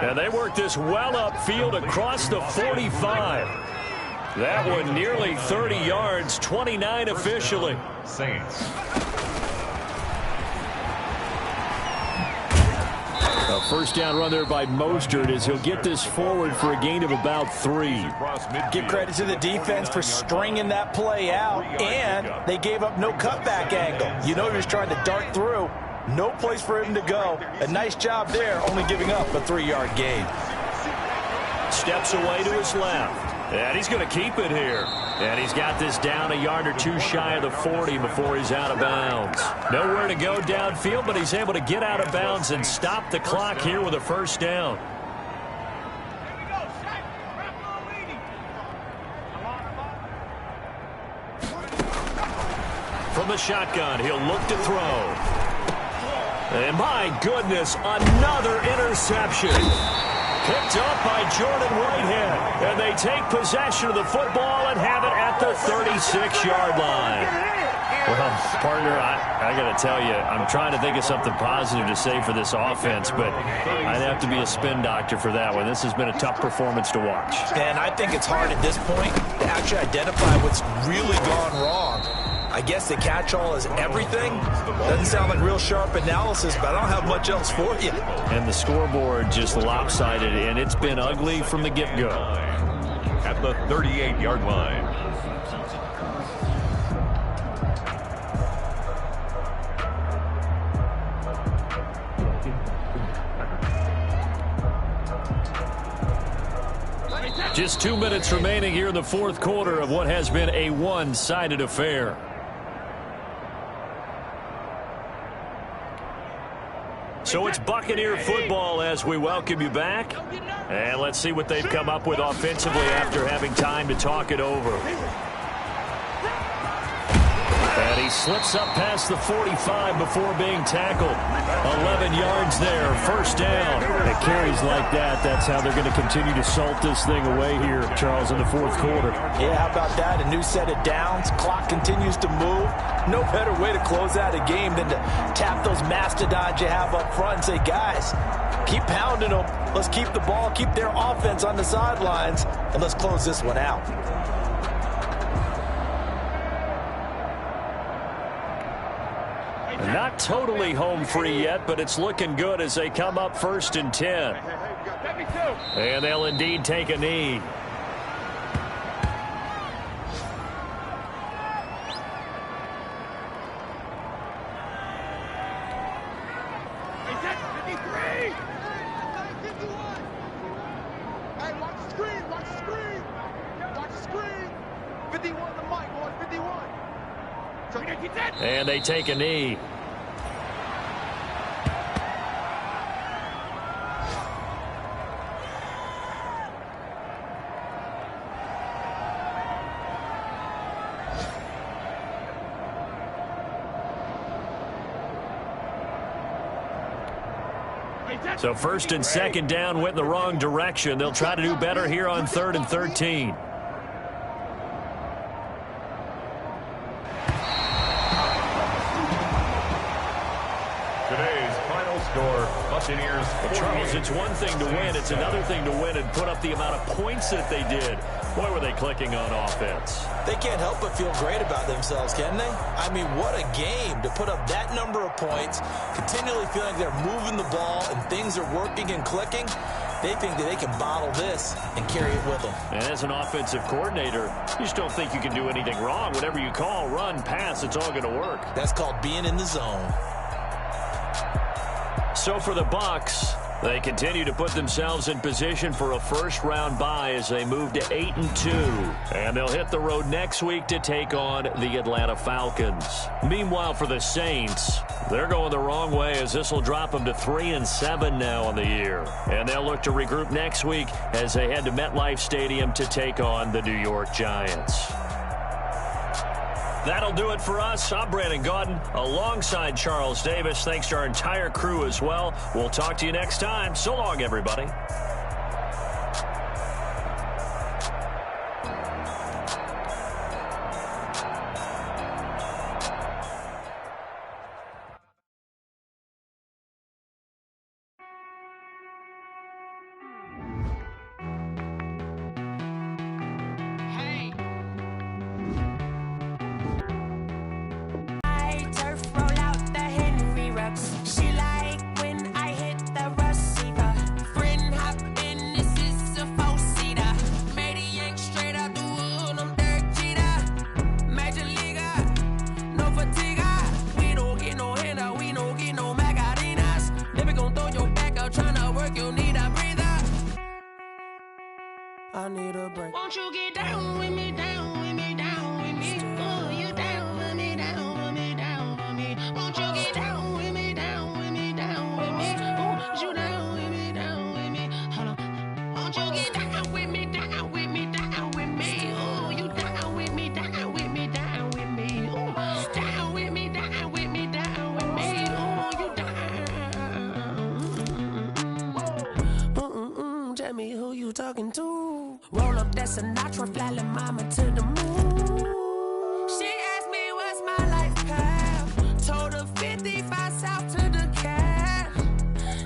Speaker 1: And they work this well upfield across the 45. That one nearly 30 yards, 29 officially.
Speaker 3: Saints.
Speaker 1: A first down run there by Mostert as he'll get this forward for a gain of about 3.
Speaker 4: Give credit to the defense for stringing that play out, and they gave up no cutback angle. You know he was trying to dart through. No place for him to go. A nice job there, only giving up a 3-yard gain.
Speaker 2: Steps away to his left. And he's going to keep it here. And he's got this down a yard or two shy of the 40 before he's out of bounds. Nowhere to go downfield, but he's able to get out of bounds and stop the clock here with a first down. From the shotgun, he'll look to throw. And my goodness, another interception. Picked up by Jordan Whitehead. And they take possession of the football and have it at the 36-yard line.
Speaker 1: Well, partner, I got to tell you, I'm trying to think of something positive to say for this offense, but I'd have to be a spin doctor for that one. This has been a tough performance to watch.
Speaker 4: And I think it's hard at this point to actually identify what's really gone wrong. I guess the catch-all is everything. Doesn't sound like real sharp analysis, but I don't have much else for you.
Speaker 1: And the scoreboard just lopsided, and it's been ugly from the get-go.
Speaker 3: At the 38-yard line.
Speaker 1: Just 2 minutes remaining here in the fourth quarter of what has been a one-sided affair.
Speaker 2: So it's Buccaneer football as we welcome you back. And let's see what they've come up with offensively after having time to talk it over.
Speaker 1: And he slips up past the 45 before being tackled. 11 yards there, first down. At carries like that, that's how they're going to continue to salt this thing away here, Charles, in the fourth quarter.
Speaker 4: Yeah, how about that? A new set of downs. Clock continues to move. No better way to close out a game than to tap those mastodons you have up front and say, guys, keep pounding them. Let's keep the ball, keep their offense on the sidelines, and let's close this one out.
Speaker 2: Not totally home free yet, but it's looking good as they come up 1st and 10. And they'll indeed take a knee. And they take a knee. So 1st and 2nd down went in the wrong direction. They'll try to do better here on 3rd and 13.
Speaker 3: Buccaneers.
Speaker 2: Charles, it's one thing to win. It's another thing to win and put up the amount of points that they did. Boy, were they clicking on offense.
Speaker 4: They can't help but feel great about themselves, can they? I mean, what a game to put up that number of points, continually feeling like they're moving the ball and things are working and clicking. They think that they can bottle this and carry it with them.
Speaker 2: And as an offensive coordinator, you just don't think you can do anything wrong. Whatever you call, run, pass, it's all going to work.
Speaker 4: That's called being in the zone.
Speaker 2: So for the Bucs, they continue to put themselves in position for a first-round bye as they move to 8-2. And they'll hit the road next week to take on the Atlanta Falcons. Meanwhile, for the Saints, they're going the wrong way as this will drop them to 3-7 now on the year. And they'll look to regroup next week as they head to MetLife Stadium to take on the New York Giants. That'll do it for us. I'm Brandon Gaudin alongside Charles Davis. Thanks to our entire crew as well. We'll talk to you next time. So long, everybody.
Speaker 7: I need a break.
Speaker 8: Won't you get down with me, down with me, down with me? Oh, you down with me, down with me, down with me. Won't you get down with me, down with me, down with me? Oh, you down with me, down with me? Hold on. Won't you get down with me, down with me, down with me? Oh, you down with me, down with me, down with me? Oh, down with me, down with me, down with me? Oh, you down.
Speaker 7: Tell me who you talking to. Roll up that Sinatra, fly la mama to the moon. She asked me what's my life path. Told her 55 south to the cash.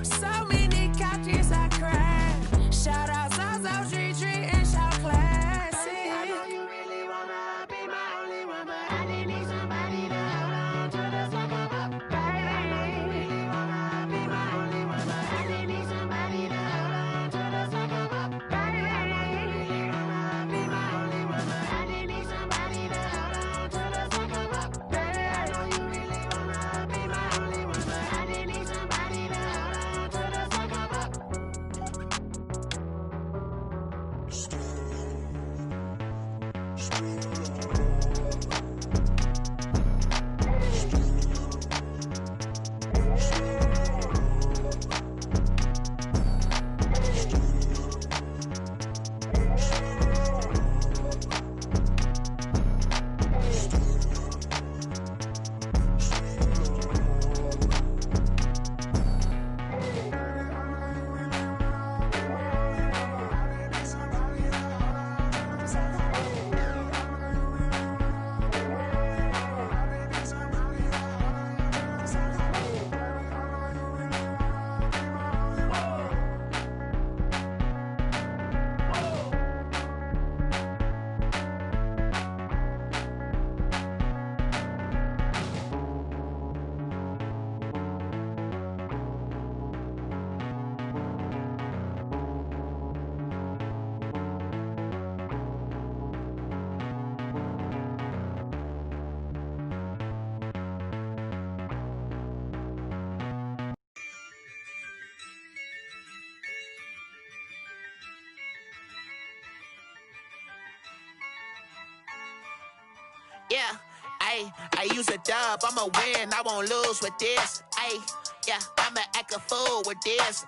Speaker 7: So many couches I crashed. Shout out South Street and shout classic.
Speaker 8: I know you really wanna be my only one, but I didn't need somebody to hold on to the sucker up, baby. I know you really wanna be my only one, but I didn't need somebody to hold on to the sucker up, baby. I know you really wanna be my only one, but I didn't need somebody to hold on to the sucker up, baby. I know you really wanna be my only one, but I didn't need somebody to hold on to the sucker up.
Speaker 9: Yeah, I use a dub, I'ma win, I won't lose with this. Yeah, I'ma act a fool with this.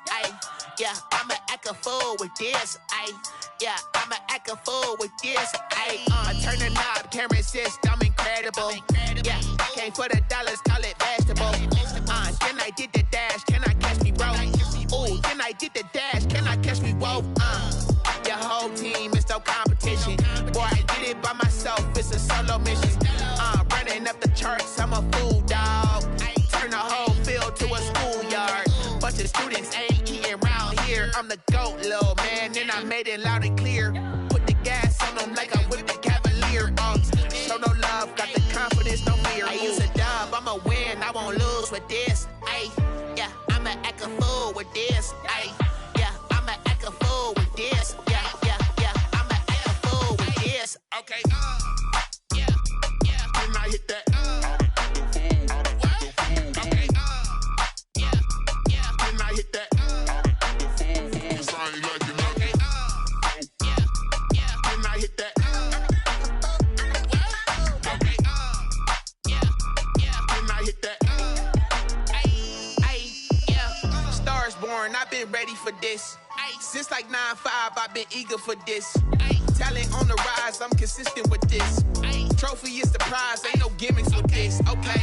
Speaker 9: Yeah, I'ma act a fool with this. Yeah, I'ma act a fool with this. I turn the knob, camera assist, I'm incredible. Yeah, came for the dollars, call it vegetable. Then I did the dash, can I catch me, bro? Ooh, then I did the dash, can I catch me, whoa? Your whole team is no competition. Boy, I did it by myself, it's a solo mission. Running up the charts, I'm a fool, dog. Turn the whole field to a schoolyard. Bunch of students ain't eating round here. I'm the GOAT, little man, and I made it loud and clear. Put the gas on them like I whipped the Cavalier. Show no love, got the confidence, no fear. I use a dub, I'ma win, I won't lose with this. Yeah, I'ma act a fool with this. Yeah, I'ma act a fool with this. Yeah, I'ma act a fool with this. Okay, yeah, then I hit that. Okay, yeah, then I hit that. Okay, yeah, then I hit that. Okay, yeah, then I hit that. Yeah, stars born, I've been ready for this. Since like 9-5, I've been eager for this. Talent on the rise, I'm consistent with this. Trophy is the prize, ain't no gimmicks with this, okay?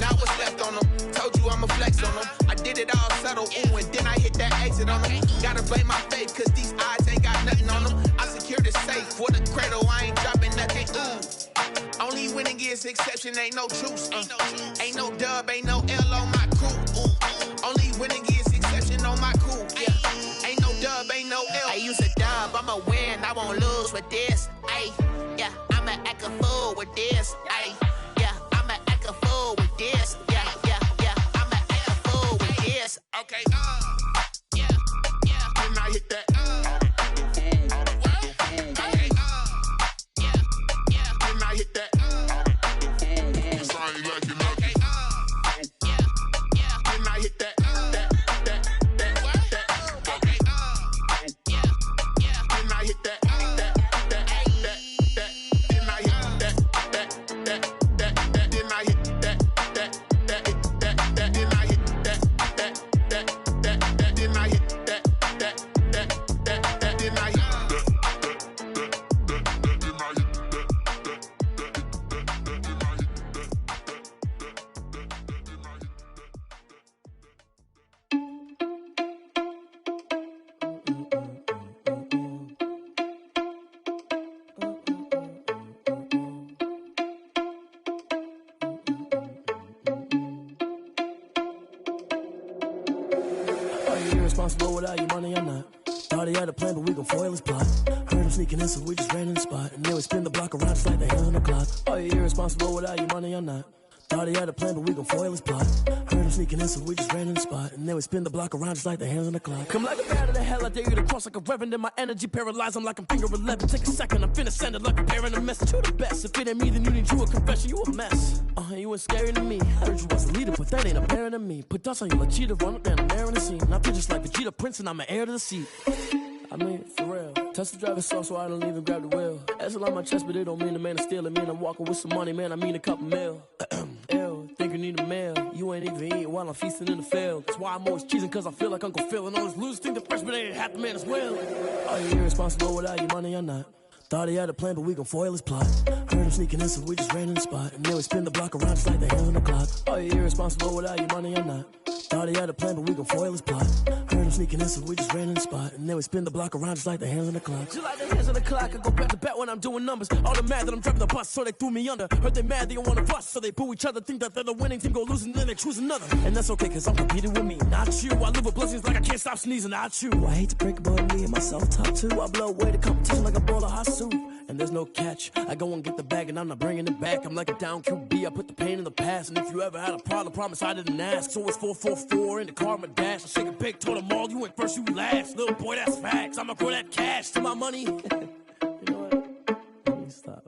Speaker 9: Now what's left on them? Told you I'ma flex on them. I did it all subtle, ooh, and then I hit that exit on them. Gotta blame my faith, cause these eyes ain't got nothing on them. I secured the safe for the cradle, I ain't dropping nothing, ooh. Only winning is exception, ain't no truce. Ain't no dub, ain't no L on my crew. Ooh. Only winning is exception on my crew. Yeah. Ain't no dub, ain't no L. I use a dub, I'ma win, I won't lose with this. Ay, yeah, I'ma act a fool with this. Ay, yeah, I'ma act a fool with this. Yeah, yeah, yeah, I'ma act a fool with this. Okay, yeah, yeah. Then I hit that. Hit that. Sorry, like you know. Okay. Yeah, yeah. Then I hit that. That. Okay. Yeah, yeah. Then I hit that. That. Then I hit that. Then I hit that. Then I hit that. Then I hit that. Then I hit that.
Speaker 10: Irresponsible without your money, I'm not. Thought he had a plan, but we gon' foil his plot. Heard him sneaking in, so we just ran in the spot. And then we spin the block around just like the hands on the clock. Oh, you irresponsible without your money, I'm not. Thought he had a plan, but we gon' foil his plot. Heard him sneaking in, so we just ran in the spot. And then we spin the block around just like the hands on the clock. Come like a bat of the hell, I dare you to cross like a reverend. And my energy paralyzed, I'm like I'm finger 11. Take a second, I'm finna send it like a parent a message to the best. If it ain't me, then you need you a confession, you a mess. You ain't scary to me. Heard you was a leader, but that ain't apparent to me. Put dust on you like cheetah, run up down, I'm there in the scene. I feel just like Vegeta Prince, and I'm an heir to the seat. I mean, for real. Touch the driver's soft, so I don't even grab the wheel. That's a lot on my chest, but it don't mean the man is stealing. Mean I'm walking with some money, man, I mean a couple mil. Ew, think you need a meal. You ain't even eating while I'm feasting in the field. That's why I'm always cheesing, cause I feel like Uncle Phil. And all those losers think the freshman ain't half the man as well. Are you irresponsible without your money or not? Thought he had a plan, but we gon' foil his plot. Heard him sneaking in, so we just ran in the spot. And then we spin the block around just like the hands on the clock. Are you irresponsible without your money or not? Thought he had a plan, but we gon' foil his plot. Heard him sneaking in, so we just ran in the spot. And then we spin the block around just like the hands on the clock. Just like the hands on the clock, I go back to back when I'm doing numbers. All the mad that I'm driving the bus, so they threw me under. Heard they mad, they don't wanna bust, so they boo each other. Think that they're the winning team, go losing, then they choose another. And that's okay, cause I'm competing with me, not you. I live with blessings like I can't stop sneezing, not you. I hate to break it, but me and myself top two. I blow away the competition like a bowl of hot soup. And there's no catch. I go and get the bag and I'm not bringing it back. I'm like a down QB, I put the pain in the past. And if you ever had a problem, promise I didn't ask. So it's 444 in the car, my dash. I shake a big, told them all, you went first, you last. Little boy, that's facts. I'ma grow that cash to my money. You know what? Let me stop.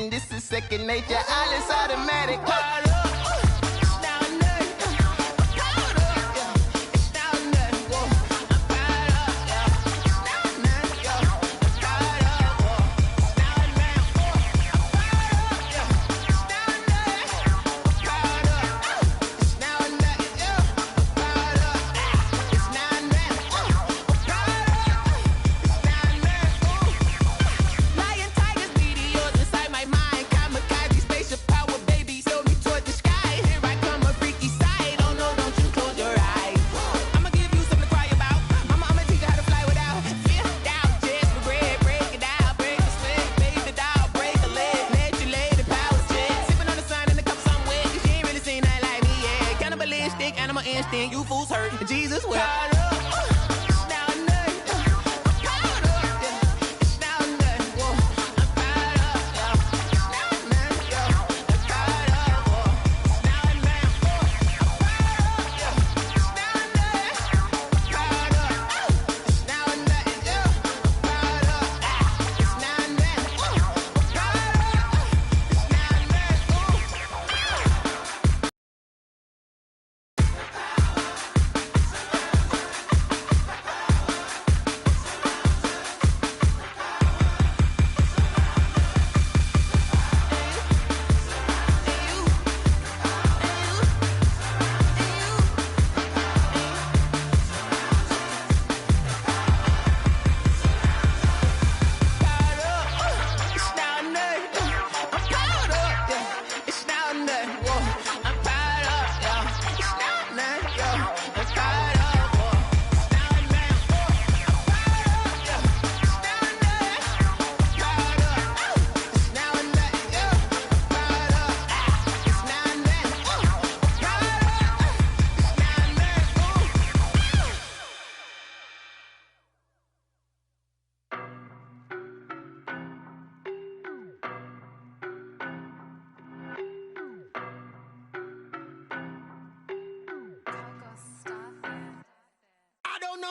Speaker 9: This is second nature, all is automatic. You fools hurt, Jesus will.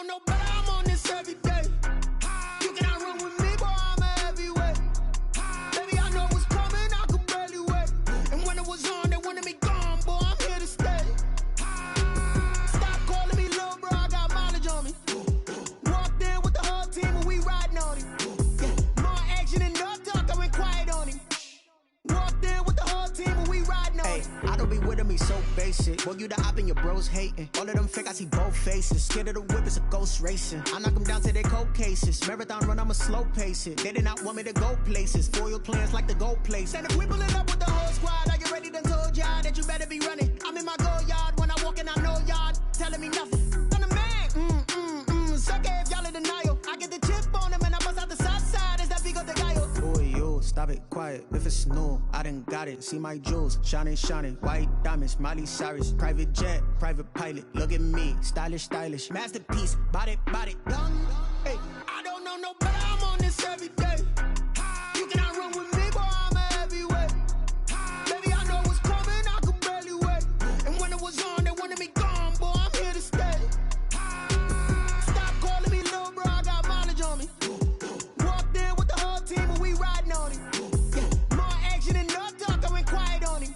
Speaker 10: know no better, I'm on this every day. You cannot run with me, boy, I'm a heavyweight. Baby, I know what's coming, I could barely wait. And when it was on, they wanted me gone, boy, I'm here to stay. Stop calling me little bro, I got mileage on me. Walked in with the whole team and we riding on him. Yeah, more action and no talk, I went quiet on him. Walked in with the whole team and we riding on him.
Speaker 11: I don't be with me so basic. Boy, you the op and your bros hating. All of them fake, I see both faces. Scared of the whip, it's a ghost racing. I knock them down to their cold cases. Marathon run, I'ma slow pace it. They did not want me to go places. Foil plans like the go place. And if we pulling up with the whole squad, are you ready? Done told y'all that you better be running. I'm in my go yard. When I walk in, I know y'all telling me nothing. I'm the man. Suck it if y'all in denial. I get the chip on him and I bust out the south side. Is that Vigo de Gallo? Boy, yo, stop it, quiet. If it's new, I done got it. See my jewels, shining, shining. White diamonds, Miley Cyrus. Private jet, private pilot. Look at me, stylish, stylish. Masterpiece, body, done.
Speaker 10: Hey, I don't know no better, I'm on this every day. You cannot run with me, boy, I'm a heavyweight. Baby, I know what's coming, I could barely wait. And when it was on, they wanted me gone, boy, I'm here to stay. Stop calling me little bro, I got mileage on me. Walked in with the whole team and we riding on him. Yeah, more action and no talk, I went quiet on him.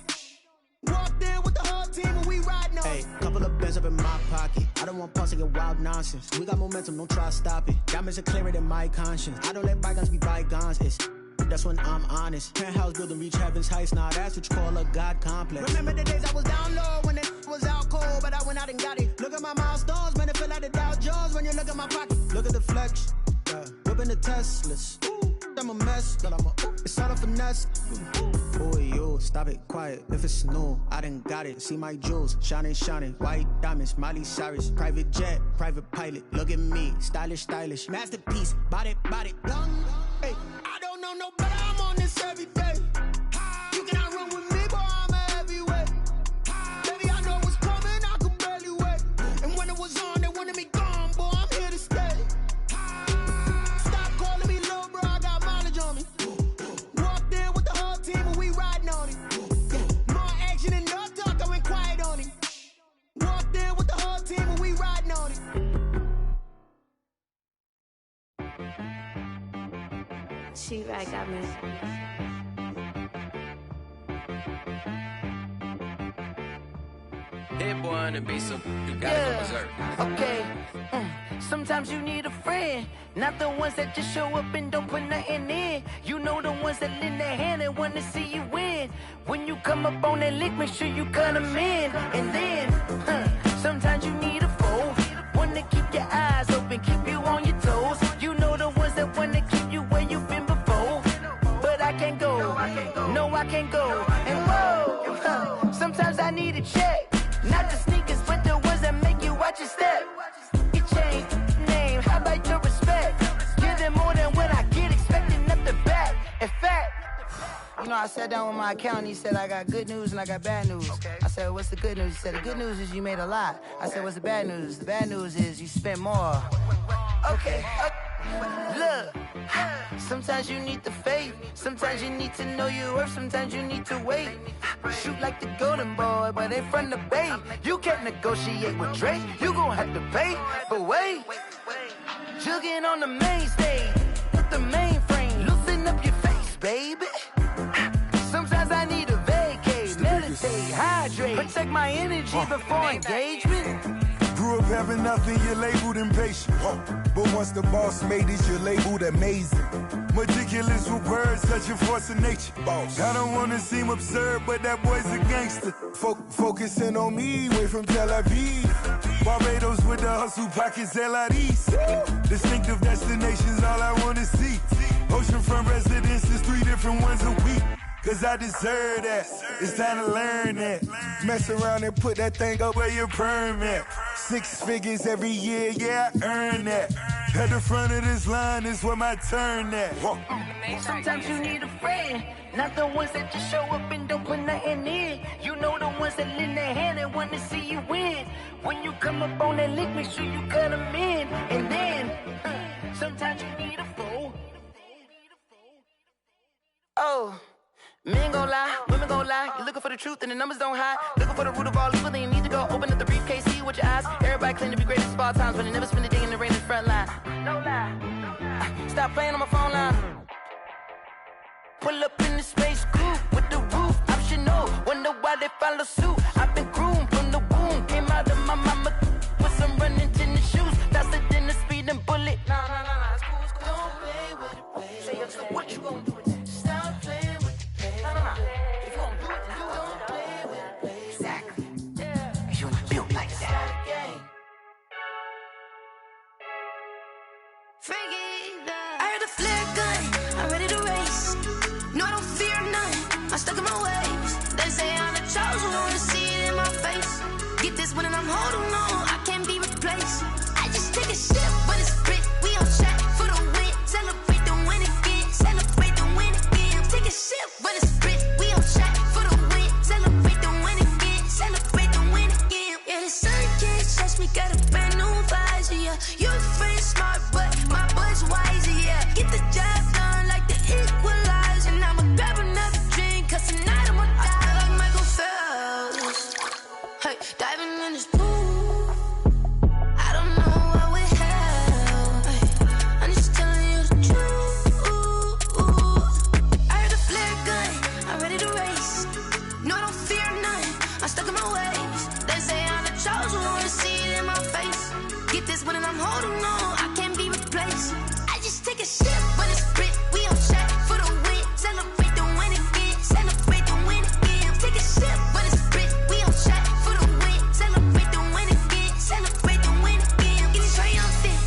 Speaker 10: Walked in with the whole team and we riding on him.
Speaker 11: Hey, couple of bands up in my pocket. I don't want pause to get wild nonsense. We got momentum, don't try to stop it. Diamonds are clearer than my conscience. I don't let bygones be bygones. That's when I'm honest. Penthouse building reach heaven's heights. Now that's what you call a God complex.
Speaker 10: Remember the days I was down low when it was out cold, but I went out and got it. Look at my milestones, man, it feel like the Dow Jones when you look at my pocket.
Speaker 11: Look at the flex, whipping the Teslas. I'm a mess, but it's all a finesse. Boy, yo, stop it, quiet. If it's new, I done got it. See my jewels, shining, shining. White diamonds, Miley Cyrus. Private jet, private pilot. Look at me, stylish, stylish. Masterpiece, body, done.
Speaker 10: Hey, I don't know no better, I'm on this every day. You cannot run with me, boy, I'm a heavyweight. Baby, I know what's coming, I could barely wait. And when it was on, they wanted me gone, boy, I'm here to stay. Stop calling me little bro, I got mileage on me. Walked in with the whole team and we riding on him. Yeah, more action and no talk, I went quiet on him. Walked in with the whole team and we riding on him.
Speaker 12: She right, got me.
Speaker 13: Hit boy on the beat, so you gotta go berserk.
Speaker 6: Okay. Sometimes you need a friend, not the ones that just show up and don't put nothing in. You know the ones that lend their hand and want to see you win. When you come up on that lick, make sure you cut them in. And then, sometimes you need a foe, one to keep your eyes open, keep you on your toes. You know the ones that want to keep you where you've been before. But I can't go, no I can't go. And whoa, sometimes I need a check. Not the sneakers, but the ones that make you watch your step. You change name, how about your respect? Give them more than what I get, expecting up the back. In fact, you know, I sat down with my accountant, he said, I got good news and I got bad news. I said, what's the good news? He said, the good news is you made a lot. I said, what's the bad news? The bad news is you spent more. Okay. Look, sometimes you need the faith, sometimes you need to know your worth, sometimes you need to wait. Shoot like the golden boy, but in front of Bay. You can't negotiate with Drake, you gon' have to pay. But wait, jugging on the main stage with the mainframe, loosen up your face, baby. Sometimes I need a vacate, meditate, hydrate, protect my energy before engagement.
Speaker 14: Grew up having nothing, you're labeled impatient. But once the boss made it, you're labeled amazing. Meticulous with words, such a force of nature. I don't wanna seem absurd, but that boy's a gangster. Focusing on me, way from Tel Aviv. Barbados with the hustle pockets, LIDs. Distinctive destinations, all I wanna see. Oceanfront residences, 3 different ones a week. Cause I deserve that, it's time to learn that. Mess around and put that thing up where your permit. 6 figures every year, yeah, I earn that. At the front of this line is where my turn at.
Speaker 6: Sometimes you need a friend, not the ones that just show up and don't put nothing in. You know the ones that lend their hand and want to see you win. When you come up on that lick, make sure you cut them in. And then, sometimes you need a foe. Oh. Men gon' lie, women gon' lie. You're looking for the truth and the numbers don't hide. Looking for the root of all evil, then you need to go open up the briefcase, see with your eyes. Everybody claim to be great at small times, but they never spend a day in the rain in the front line. No lie. Stop playing on my phone line. Pull up in the space coupe with the roof optional. Wonder why they follow suit. I've been groomed from the womb. Came out of my mama with some running tennis shoes. Faster than the speeding bullet. Nah, it's cool, it's cool. Don't play with it, baby. Say yo, what you gon' do with it? Stop playing with it, baby. Nah. If you gon' do it, then you don't play with it, baby. Exactly. Yeah. Cause you was built like that.
Speaker 7: I heard the flare gun, I'm ready to race. No, I don't fear none, I'm stuck in my ways. They say I'm the chosen one, to see it in my face. Get this one and I'm holding on, I can't be replaced. I just take a sip, but it's spit, we on track for the win. Celebrate the win again, celebrate the win again. Take a sip, but it's spit, we on track for the win. Celebrate the win again, celebrate the win again. Yeah, the sun can't touch me, got a brand new visor, yeah. You friend smart, but my boy's wiser, yeah. Get the job done like the equalizer. And I'ma grab another drink, cause tonight I'ma die like Michael Phelps. Hey, diving in this pool, I don't know what we have. Hey, I'm just telling you the truth. I heard the flare gun, I'm ready to race. No, I don't fear none, I'm stuck in my ways. They say I'm the chosen one, to see it in my face. Get this one and I'm holding on, I can't be replaced. I just take a sip, but it's spit, we on track for the win. Celebrate the win again, celebrate the win again. Take a sip, but it's spit, we on track for the win. Celebrate the win again, celebrate the win again. Get it triumphant,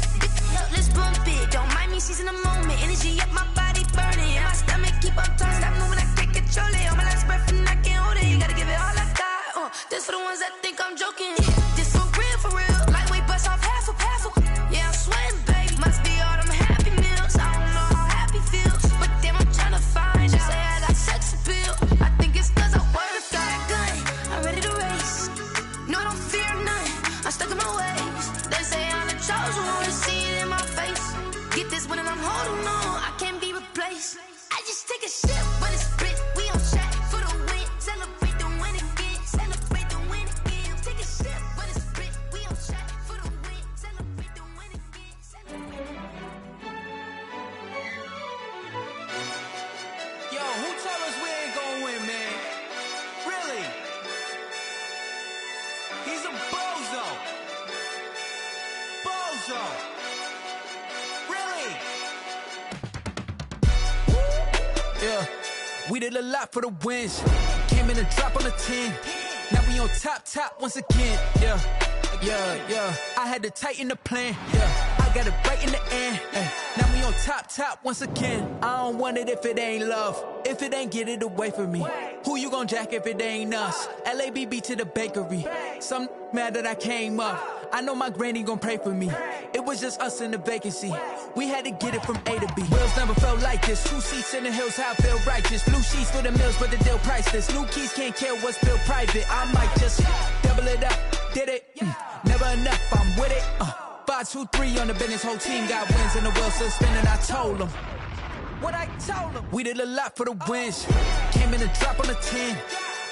Speaker 7: let's bump it. Don't mind me seizing the moment, energy up my body burning. And my stomach keep on turning, stop moving, I can't control it. On my last breath and I can't hold it, you gotta give it all I got. This for the ones that think I'm joking. This for real, lightweight bust off half a. Yeah, I'm sweating, baby. Must be all them happy meals. I don't know how happy feels, but damn, I'm tryna find out. Say I got sex appeal. I think it's cause I work. Got a gun, I'm ready to race. No, I don't fear none, I'm stuck in my ways. They say I'm the chosen one, to see it in my face. Get this one and I'm holding on, I can't be replaced. I just take a sip, but it's spit, we on track for the win. Celebrate the win again, celebrate the win again. Take a sip, but it's spit, we on track for the win. Celebrate the win again, celebrate.
Speaker 15: Yo, who tell us we ain't gonna win, man? Really? He's a bozo. Bozo. Really? Yeah, we did a lot for the wins. Came in a drop on the 10. Now we on top once again. Yeah. I had to tighten the plan. Yeah, I got it right in the end. Now we on top once again. I don't want it if it ain't love. If it ain't, get it away from me. Who you gon' jack if it ain't us? LABB to the bakery. Some mad that I came up. I know my granny gon' pray for me. It was just us in the vacancy. We had to get it from A to B. Wheels never felt like this. 2 seats in the hills, how I feel righteous. Blue sheets for the mills, but the deal priceless. New keys can't care what's built private. I might just double it up. Did it? Never enough, I'm with it. 5, 2, 3 on the business. Whole team got wins and the wheels still spinning. I told them what I told them. We did a lot for the wins. Came in a drop on the 10.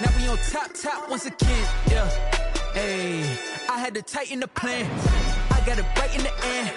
Speaker 15: Now we on top once again. Yeah. Hey, I had to tighten the plan. I got it right in the end.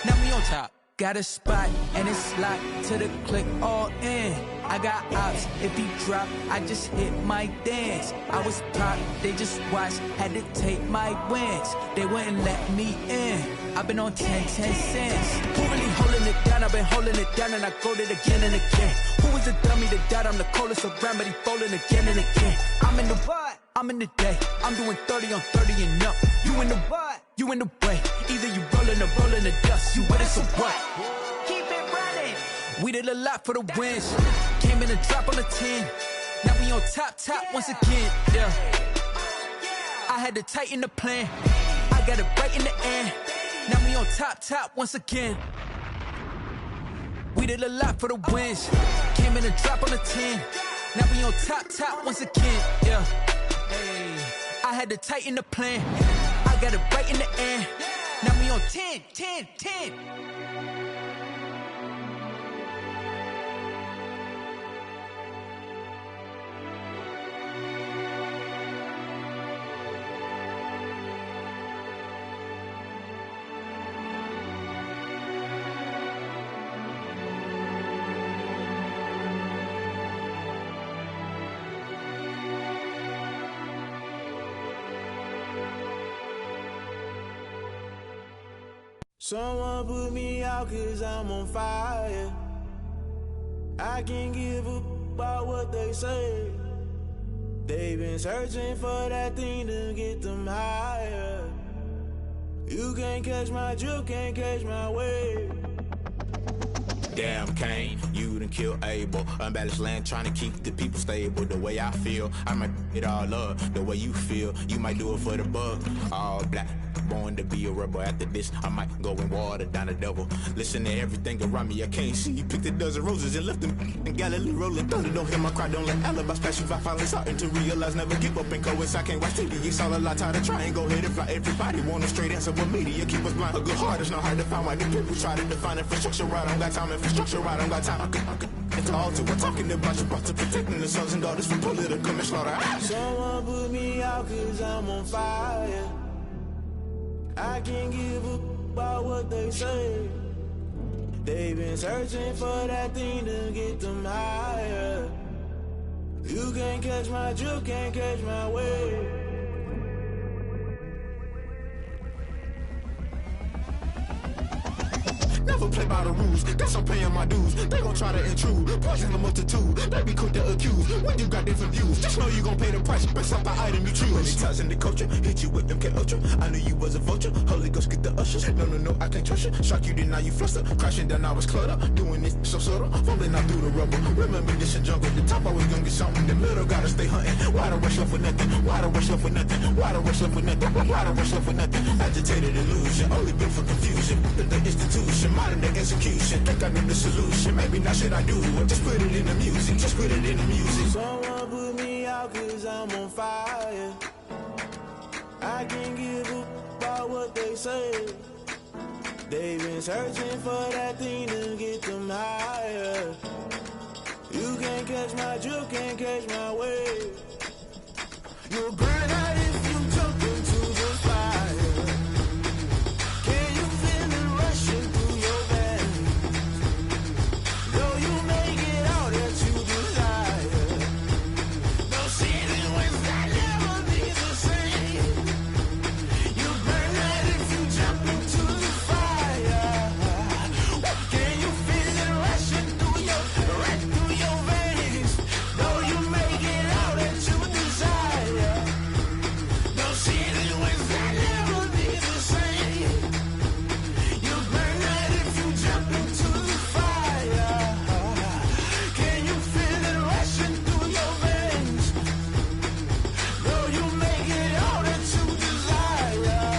Speaker 15: Now we on top. Got a spot and it's locked to the click all in. I got ops, if he drop, I just hit my dance. I was pop, they just watched, had to take my wins. They wouldn't let me in. I've been on 10 cents. Who really holding it down? I've been holding it down and I go it again and again. Who was the dummy that died? I'm the coldest around, but he folding again and again. I'm in the what? I'm in the day. I'm doing 30 on 30 and up. You in the what? You in the way. Either you rolling or rolling the dust. You with it, so what? Keep it running. We did a lot for the wins. Came in a drop on the 10. Now we on top once again. Yeah. I had to tighten the plan. I got it right in the end. Now we on top once again. We did a lot for the wins. Came in a drop on the 10. Now we on top once again. Yeah. Hey, I had to tighten the plan. I got it right in the end. Now we on 10.
Speaker 16: Someone put me out 'cause I'm on fire. I can't give a about what they say. They've been searching for that thing to get them higher. You can't catch my drift, can't catch my wave.
Speaker 17: Damn, Kane, you done killed Abel. Unbalanced land, trying to keep the people stable. The way I feel, I might it all up. The way you feel, you might do it for the buck. All black, born to be a rebel. After this, I might go and water down the devil. Listen to everything around me, I can't see. You picked a dozen roses and left them in Galilee rolling thunder. Don't hear my cry, don't let alibis pass you by. Finally starting to realize, never give up and coincide. Can't watch TV, it's all a lot. Tired of trying, go ahead and fly. Everybody want a straight answer, but media keep us blind. A good heart is not hard to find. Why do people try to define infrastructure right? I don't got time. Infrastructure right, I don't got time. It's all to we're talking about you, about to protecting the sons and daughters from political manslaughter.
Speaker 16: Someone put me out 'cause I'm on fire. I can't give a about what they say. They've been searching for that thing to get them higher. You can't catch my drift, can't catch my wave.
Speaker 17: Never play by the rules, guess I'm paying my dues. They gon' try to intrude, poison the multitude. They be quick to accuse, when you got different views. Just know you gon' pay the price, based off the item you choose. Many times in the culture, hit you with them K-Ultra. I knew you was a vulture, Holy Ghost get the ushers. No, I can't trust you. Shock you, then now you fluster. Crashing down, I was cluttered. Doing this so subtle, fumbling out through the rubble. Remember this in jungle, the top always gonna get something. The middle gotta stay hunting. Why the rush left with nothing? Why the rush left with nothing? Why the rush left with nothing? Why the rush left with nothing? Agitated illusion, only built for confusion. The institution, modern day execution. Think I know the solution, maybe not should I do it. Just put it in the music, just put it in the music.
Speaker 16: Someone put me out 'cause I'm on fire. I can't give a about what they say. They've been searching for that thing to get them higher. You can't catch my drift, can't catch my wave. You'll burn out if you jump into the fire. Can you feel it rushing through your veins? Though you make it all that you desire. No ceiling was that never be the same. You burn out if you jump into the fire. Can you feel it rushing through your veins? Though you make it all that you desire. No ceiling was that never be the same. You burn out if you jump into the fire. Can you feel it rushing through your veins? Though you make it all that you desire.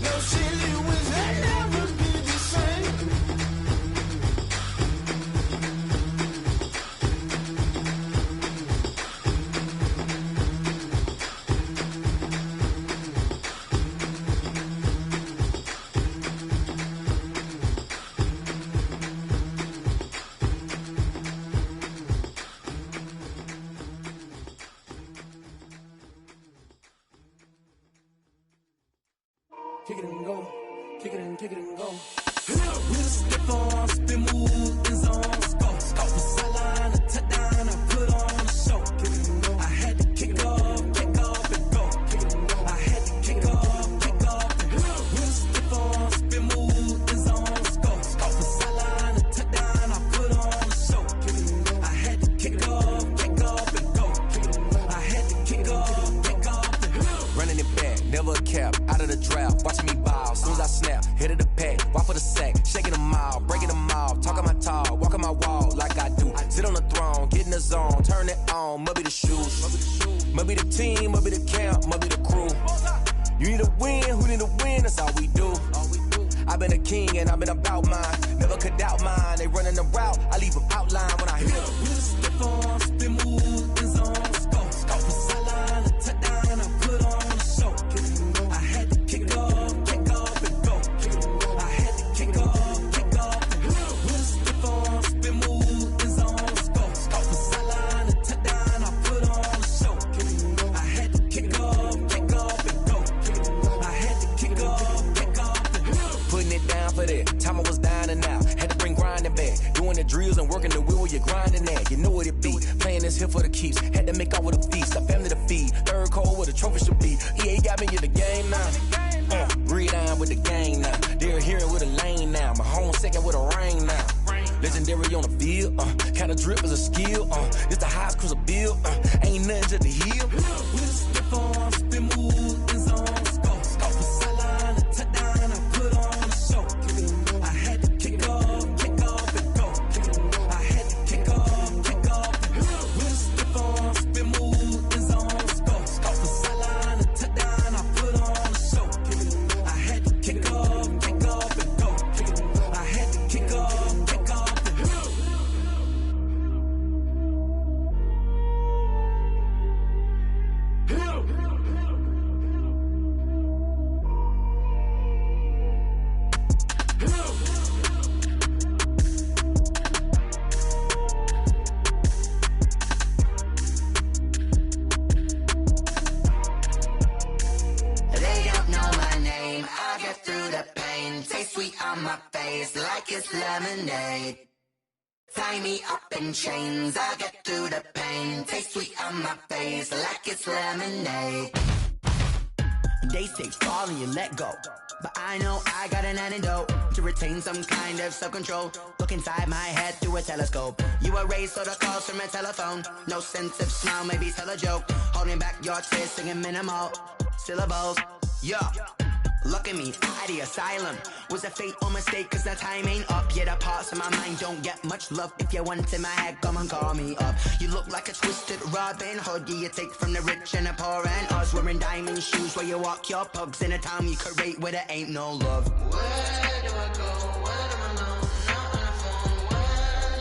Speaker 16: No ceiling was that never be the same.
Speaker 10: Kick it and go, kick it and go. With a stiff arm, spin move, in zone, scope. Off the sideline, a touchdown, I put on a show. Kick it and go. I had to kick off and go. Kick it and go. I had to kick off and go. With a stiff arm, spin move, in zone, scope. Off the sideline, a touchdown, I put on a show. Kick it and go. I had to kick off and go. Kick it and go. I had to kick off and go.
Speaker 18: Running it back, never a cap, out of the draft, watching me ball, soon as I snap, hit of the pack, walk for the sack, shaking them out, breaking them out, talking my talk, walking my wall like I do, sit on the throne, get in the zone, turn it on, must be the shoes, must be the team, must be the camp, must be the crew, you need a win, who need a win, that's all we do, I've been a king and I've been about mine, never could doubt mine, they running the route, I leave them outline when I hit them.
Speaker 10: With a stiff arm, spin move, in zone, scope. Off the sideline, a touchdown, I put on a show. I had to kick off and go. I had to kick off and go. With a stiff arm, spin move, in zone, scope. Off the sideline, a touchdown, I put on a show. I had to kick off and go. I had to kick off and go.
Speaker 18: Putting it down for that. Time I was down and out. Had to bring grinding back. Doing the drills and working the wheel where you're grinding at. You know what it be. Playing this here for the keeps. Had to make off with a feast. A family to feed. Third cold where the trophy should be. EA got me in the game now. Breathe down with the gang now. They're Superhero with a lane now. My home second with a ring now. Legendary on the field, kinda drip as a skill, it's the highest cruiser bill, ain't nothing to the hill. We just slip on, spin move, in zone, scope for sideline, a touchdown, I put on a show. I had to kick off, and go. I had to kick off, and go. We just slip on, spin move, in zone, scope for sideline, a touchdown, I put on a show. I had to kick off, and go. I had to kick off.
Speaker 6: My face like it's lemonade. Tie me up in chains, I'll get through the pain. Taste sweet on my face like it's lemonade. They say fall and you let go, but I know I got an antidote to retain some kind of self-control. Look inside my head through a telescope. You erase all the calls from a telephone. No sense of smile, maybe tell a joke. Holding back your tears, singing minimal syllables. Yeah. Look at me, at the asylum. Was a fate or mistake, cause the time ain't up. Yet the parts of my mind don't get much love. If you want in my head, come and call me up. You look like a twisted Robin Hood. You take from the rich and the poor and us. Wearing diamond shoes where you walk your pugs in a town you could rate where there ain't no love. Where do I go? Where do I know? Not on the phone, when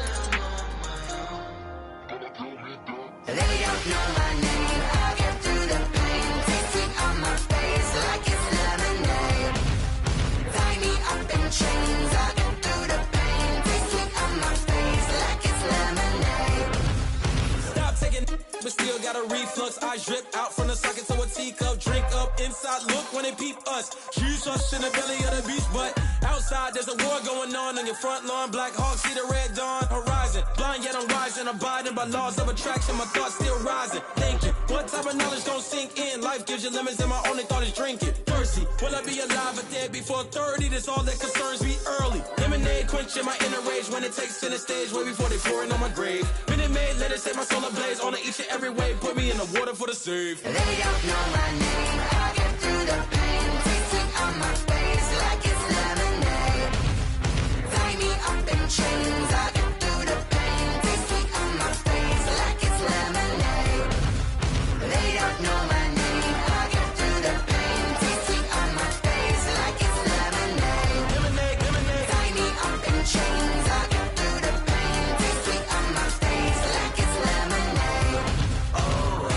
Speaker 6: I'm on my own. They don't know my name. I'll get through the pain. Taste sweet on my face like it's lemonade. Tie me up in chains. I'll get through the pain. Taste sweet on my face like it's lemonade.
Speaker 15: Stop taking, but still got a reflux. I drip out from the socket to a teacup. Drink up inside, look when they peep us. Choose us in the belly of the beach, but outside there's a war going on your front lawn. Black Hawk see the red dawn horizon. Blind yet I'm rising, abiding by laws of attraction. My thoughts still rising, thinking what type of knowledge don't sink in. Life gives you lemons and my only thought is drinking. Thirsty, will I be alive or dead before 30? That's all that concerns me early. Lemonade quenching my inner rage when it takes center stage way before they pour it on my grave. Minute Maid, let it set my soul ablaze on each and every way. Put me in the water for the save.
Speaker 6: They don't know my name. I'll get through the pain. Taste sweet on my face like it's lemonade. Tie me up in chains. I'll get through the pain. Taste sweet on my face like it's lemonade. They don't know my name. I'll get through the pain. Taste sweet on my face like it's lemonade. Lemonade. Tie me up in chains. I'll get through the pain. Taste sweet on my face like it's lemonade. Oh.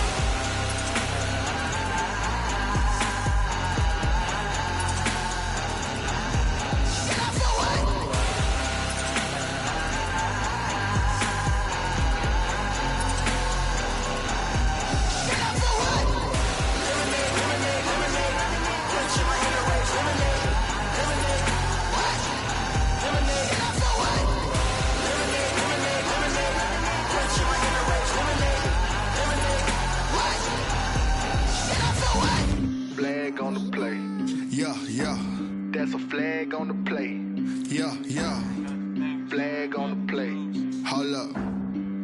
Speaker 19: Flag on the play. Yeah, yeah. That's a flag on the play. Yeah, yeah. Flag on the play. Hold up.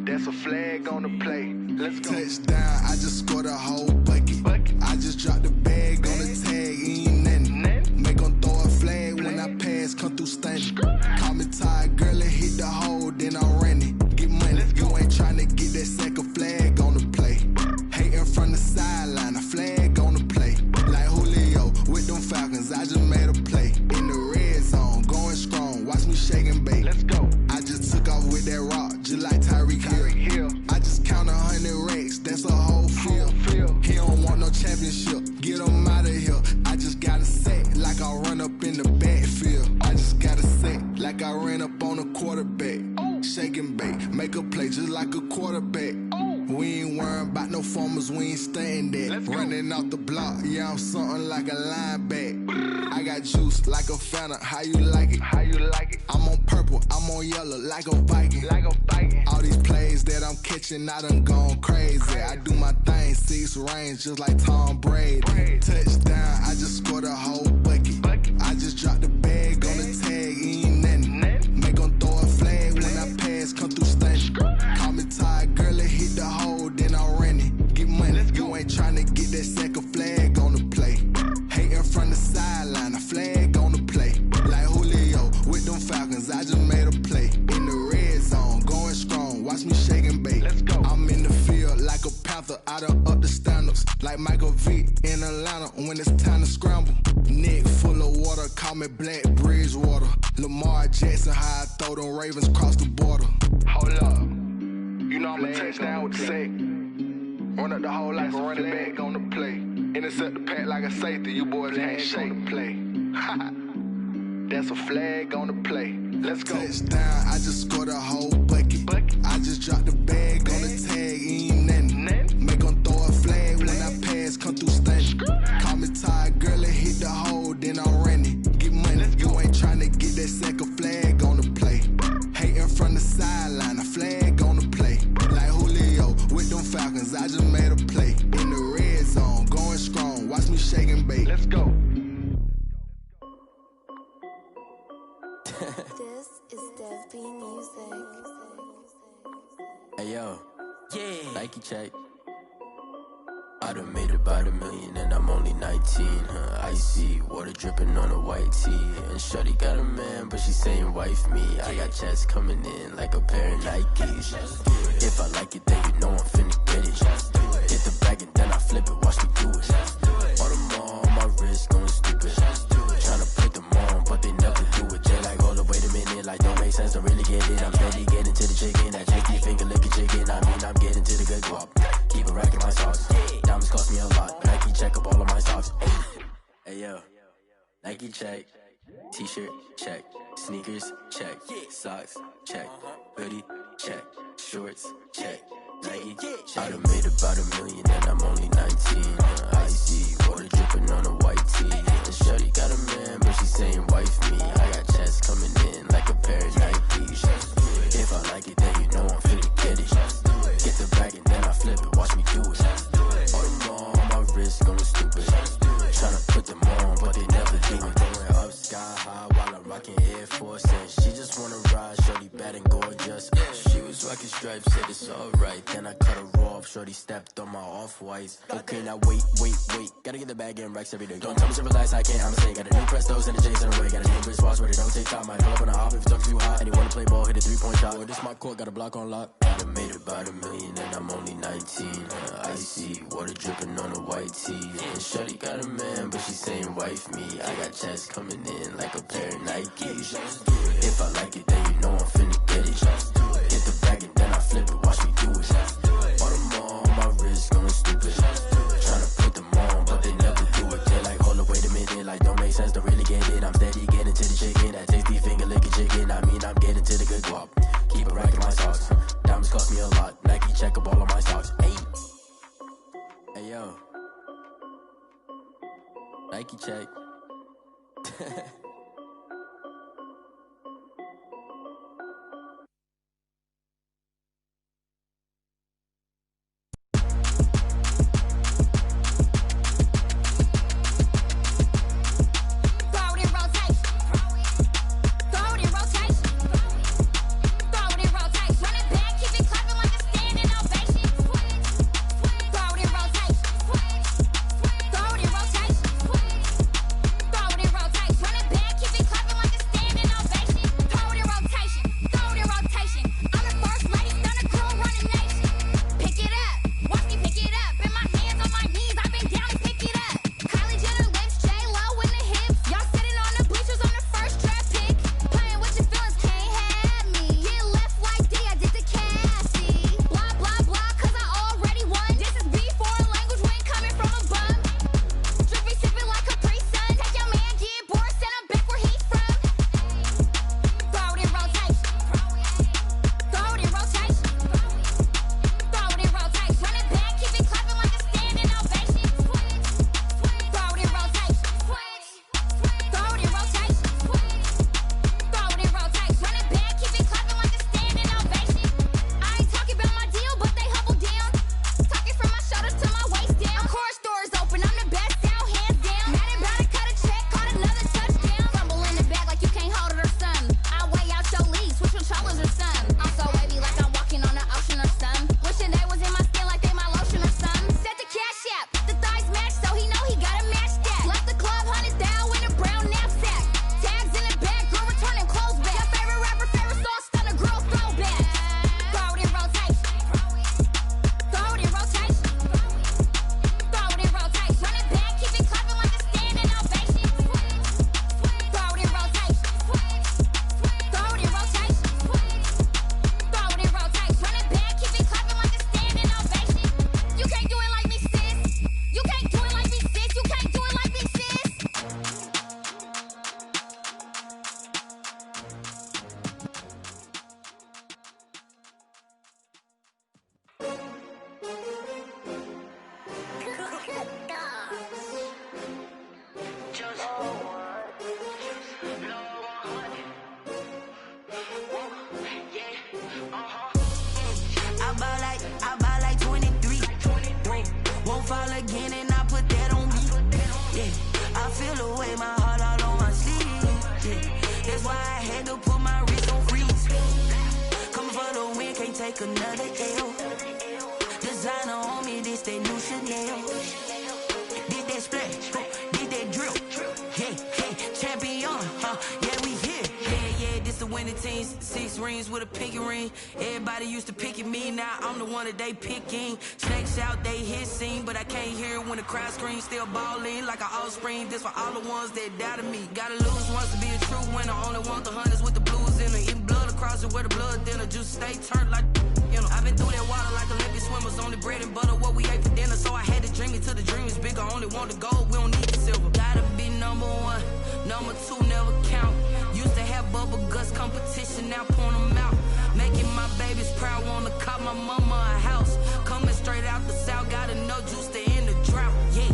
Speaker 19: That's a flag on the play. Let's go. Touchdown, I just scored a whole bucket. I just dropped the bag on the tag, ain't nothing. Make 'em throw a flag when I pass, come through stunning. Call me tired, girl, and hit the hole, then I ran it. Get money, you ain't tryna get that second flag on the play. Hating from the sideline, a flag on the play. Like Julio with them Falcons, I just made a play. In the red zone, going strong, watch me shake and bake. Let's go. I just took off with that rock, just like Tyreek Hill. I just count 100 racks, that's a whole field. He don't want no championship, get him out of here. I just got a set, like I run up in the backfield. I just got a set, like I ran up on a quarterback. Shake and bake, make a play just like a quarterback. We ain't worrying about no formers, we ain't staying there. Running off the block, yeah, I'm something like a lineback. I got juice like a Fanta, how you like it? How you like it? I'm on purple, I'm on yellow, like a Viking. Like a Viking. All these plays that I'm catching, I done gone crazy. I do my thing, 6 range, just like Tom Brady. Touchdown, I just scored a whole bucket. I just dropped the bag on like Michael Vick in Atlanta when it's time to scramble. Neck full of water, call me Black Bridgewater. Lamar Jackson, how I throw them Ravens across the border. Hold up, you know I'm a touchdown with the sack. Run up the hole like a running back on the play. Intercept the pack like a safety, you boys ain't shake the play. That's a flag on the play. Let's go. Touchdown, I just scored a whole bucket. I just dropped the bag on the tag, ain't nothing. Make them throw a flag when I pass, come through stunning. Call me tired, girl, and hit the hole, then I'm running. Get money, you ain't tryna get that second flag on the play. Hating from the sideline, a flag on the play. Like Julio with them Falcons, I just made a play. In the red zone, going strong, watch me shake and bake. Let's go.
Speaker 12: This is Dev B Music.
Speaker 18: Hey yo, yeah, Nike check. I done made about $1 million and I'm only 19, Icy, water dripping on a white tee. And shorty got a man, but she saying wife me. I got checks coming in like a pair of Nikes. If I like it, then you know I'm finna get it. Hit the bag and then I flip it, watch me do it. All them on my wrist going stupid. Tryna put them on, but they never do it. They like, hold up, wait a minute, like don't make sense, don't really get it. I'm steady getting to the chicken, that cheeky finger licking chicken. I mean, I'm getting to the good guap. Keep a rack in my sauce. Diamonds cost me a lot. Nike check up all of my socks. Hey yo, Nike check. T-shirt check. Sneakers check. Socks check. Hoodie check. Shorts check. Nike check. I done made about $1 million and I'm only 19. Icy, water dripping on a white tee. And shorty got a man, but she saying wife me. I got checks coming in like a pair of Nikes. If I like it, then you know I'm finna get it. Get the bag and then I flip it, watch me do it. All them on my wrist going stupid. Tryna put them on, but they never do it. Going up sky high while I'm rocking Air Force. And she just wanna ride, shorty bad and gorgeous. She was rocking stripes, said it's alright. Then I cut her off, shorty stepped on my off-whites. Okay, now wait. Gotta get the bag in racks every day. Don't tell me to relax, I can't, I'm a got a new Prestos and a Jason away. Got a new wristwatch where they don't take time. Might pull up on a hop if it's too hot. And you wanna play ball, hit a 3-point shot. Or this my court, got a block on lock. I done made about $1 million and I'm only 19. Icy, water dripping on a white tee. And shorty got a man, but she saying wife me. I got checks coming in like a pair of Nikes. If I like it, then you know I'm finna get it. Hit the bag and then I flip it, watch me do it. All them on my wrist going stupid. Tryna put them on, but they never do it. They like, hold up, wait a minute, like don't make sense, don't really get it. I'm steady getting to the chicken, that tasty finger licking chicken. I mean, I'm getting to the good guap. Keep a rack in my socks. Diamonds cost me a lot. Nike check up all of my socks. Hey yo, Nike check.
Speaker 20: Run it back.
Speaker 6: take another L. Designer on me, this they new Chanel. Did that splash, did that drill. Yeah, champion, yeah, we here. Yeah, this the winning team. 6 rings with a pinky ring. Everybody used to pick at me, now I'm the one that they picking. Snakes out, they hit scene, but I can't hear it when the crowd screams. Still ballin' like an offspring. This for all the ones that doubted me. Gotta lose once to be a true winner. Only want the hunters with the blues in it. Eating blood across it where the blood dinner. Juice stay turned like, you know. I've been through that water like Olympic swimmers. Only bread and butter, what we ate for dinner. So I had to dream it till the dream is bigger. Only want the gold, we don't need the silver. Gotta be number 1, number 2 never count. Used to have bubble guts competition, now point them out. Making my babies proud, wanna cop my mama a house. Coming straight out the south, gotta know juice to end the drought. Yeah,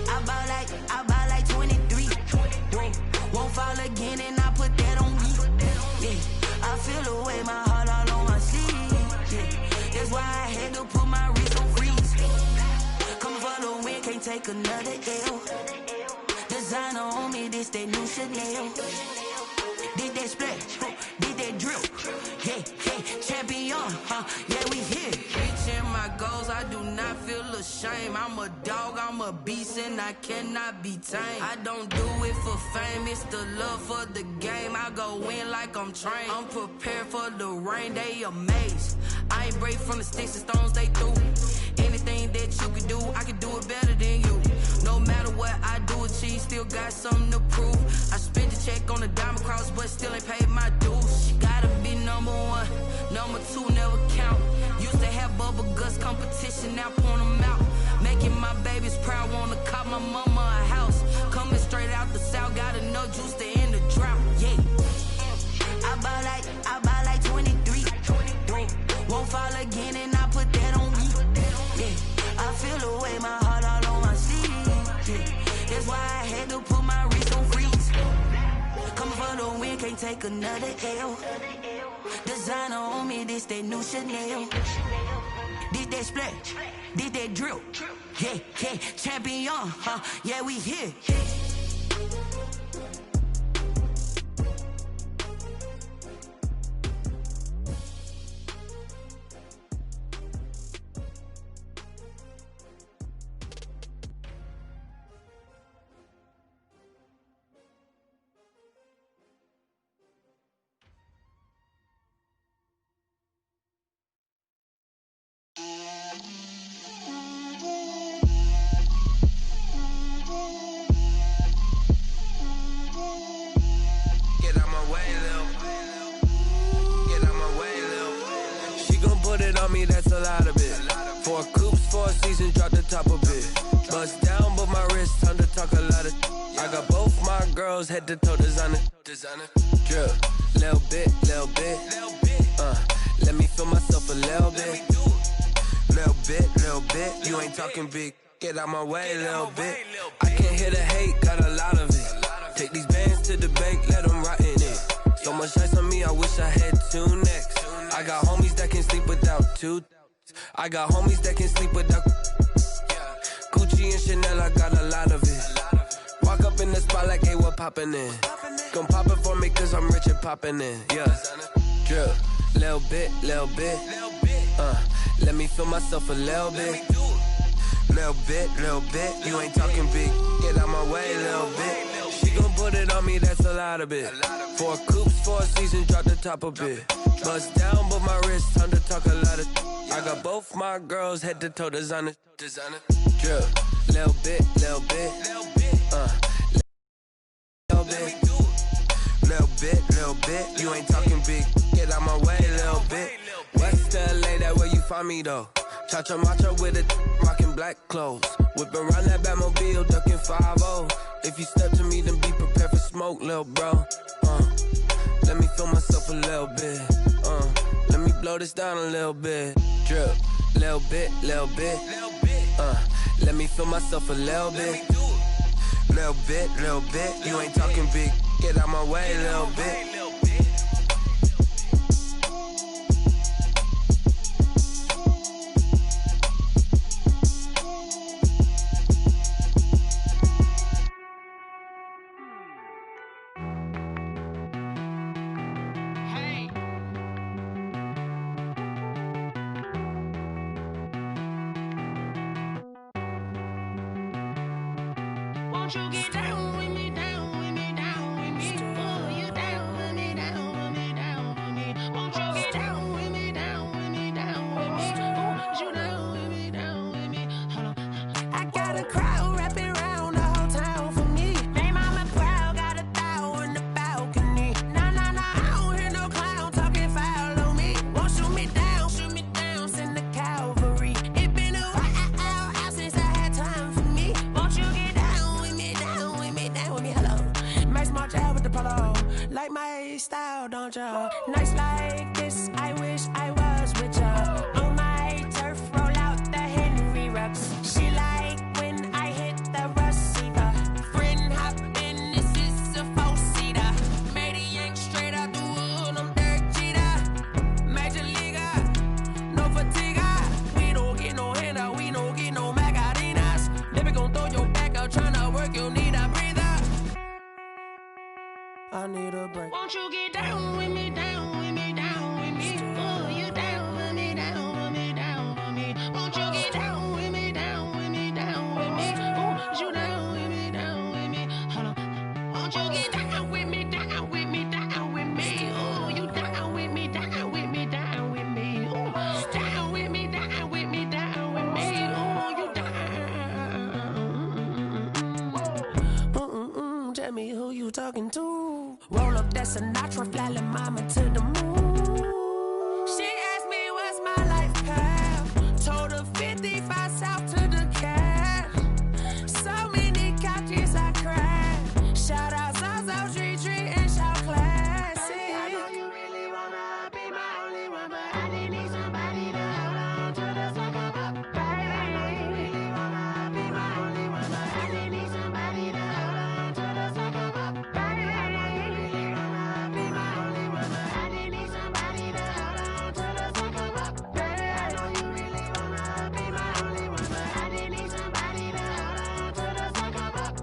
Speaker 6: I buy like 23. Won't fall again, and I put that on me. Yeah, I feel the way, my heart all on my sleeve. Yeah, that's why I had to put my wrist on freeze. Come for the win, can't take another L. Designer on me, this that new Chanel. Did that splash, did that drill. Yeah, champion, yeah, we here. Reaching my goals, I do not feel ashamed. I'm a dog, I'm a beast, and I cannot be tamed. I don't do it for fame, it's the love for the game. I go in like I'm trained. I'm prepared for the rain, they amazed. I ain't break from the sticks and stones they threw. Anything that you can do, I can do it better than you. No matter what I do, achieve, still got something to prove. I spent the check on the diamond cross, but still ain't paid my dues. Gotta be number 1, number 2 never count. Used to have bubble guts competition, now point them out. Making my babies proud, wanna cop my mama a house. Coming straight out the south, gotta know juice to end the drought. Yeah, I buy like 23. Won't fall again, and I put that on me. Yeah, I feel the way, my heart all on my sleeve. Yeah, that's why I had to put my wrist on freeze. Coming for the win, can't take another L. Designer on me, this that new Chanel. Did that splash, did that drill. Yeah, champion, yeah, we here.
Speaker 20: Me, that's a lot of it. 4 coops, 4 seasons, drop the top of it. Bust down, but my wrist, time to talk a lot of. I got both my girls head to toe designer. Drip, little bit. Let me feel myself a little bit. Little bit. You ain't talking big. Get out my way, little bit. I can't hear the hate, got a lot of it. Take these bands to the bank, let them rot in it. So much ice on me, I wish I had 2 necks. I got homies that can sleep without 2. I got homies that can sleep without Gucci and Chanel, I got a lot of it. Walk up in the spot like, hey, what poppin' in? Gon' pop it for me cause I'm rich and poppin' in. Yeah, drip, little bit. Let me feel myself a little bit. Little bit. You ain't talking big. Get out my way, little bit. She gon' put it on me, that's a lot of it. 4 coops, 4 seasons, drop the top of it. Bust down, but my wrist, time to talk a lot of. I got both my girls head to toe designer. Drip, little bit. Little bit. You ain't talking big. Get out my way, little bit. West LA, that where you find me though. Cha-cha macha with it, rockin' black clothes. Whip around that Batmobile, ducking 5-0. If you step to me, then be prepared for smoke, lil' bro. Let me feel myself a little bit. Let me blow this down a little bit. Drip, little bit. Let me feel myself a little bit. Little bit. You ain't talking big. Get out my way, little bit.
Speaker 7: Won't you get down with me, down with me, down with me? Oh, you down with me, down with me, down with me. Won't you get down with me, down with me, down with me? Oh, you down with me, down with me? Hold on. I got a crowd wrapping around the whole town for me. They mama proud, got a thou in the balcony. Nah, nah, nah, I don't hear no clown talking foul on me. Won't shoot me down, send the cavalry. It been a while since I had time for me. Won't you get down with me, down with me, down with me? Hello. Max March out with the polo. Like my style, don't ya? Nights like this, I wish I was with ya. On my turf, roll out the Henry Rux. She like when I hit the receiver. Friend hop in, this is a four-seater. Made a yank straight out the wood, I'm Derek Jeter. Major leaguer, no fatigue. We don't get no handout, we don't get no Macarinas. Never gon' throw your back out, tryna work, you need a breather. I need a break. Won't you get down with me, down with me, down with me? Oh, you down with me, down with me, down with me? Won't you get down with me, down with me, down with me? Oh, you down with me, down with me? Hold on. Won't you get down with me, down with me, down with me? Oh, you down with me, down with me, down with me? Oh, down with me, down with me, down with me? Oh, you down. Tell me who you talking to. Roll up that Sinatra, fly like mama to the moon. She asked me what's my life path. Told her 55 south to the cat. So many couches I cried. Shout out Zazo, Tree, and shout classic.
Speaker 8: I know you really wanna be my only one, but I didn't need somebody to hold on to the second up. I know you really wanna be my only one, but I didn't need somebody to hold on to the second up. I know you really wanna be my only one, but I didn't need somebody to hold on to the second up. I know you really wanna be my only one, but I didn't need somebody to hold on to the second up.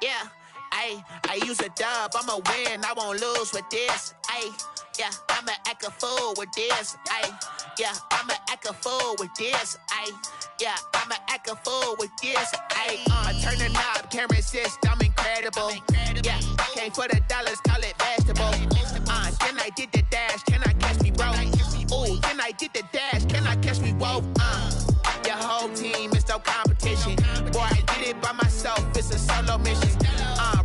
Speaker 9: Yeah, I use a dub, I'ma win, I won't lose with this. Yeah, I'ma act a fool with this. Yeah, I'ma act a fool with this. Yeah, I'ma act a fool with this. I turn the knob, can't resist, I'm incredible. Yeah, came for the dollars, call it vegetable. Then I did the dash, can I catch me, bro? Ooh, then I did the dash, can I catch me, whoa? Your whole team is no competition. Boy, I did it by myself, it's a solo mission.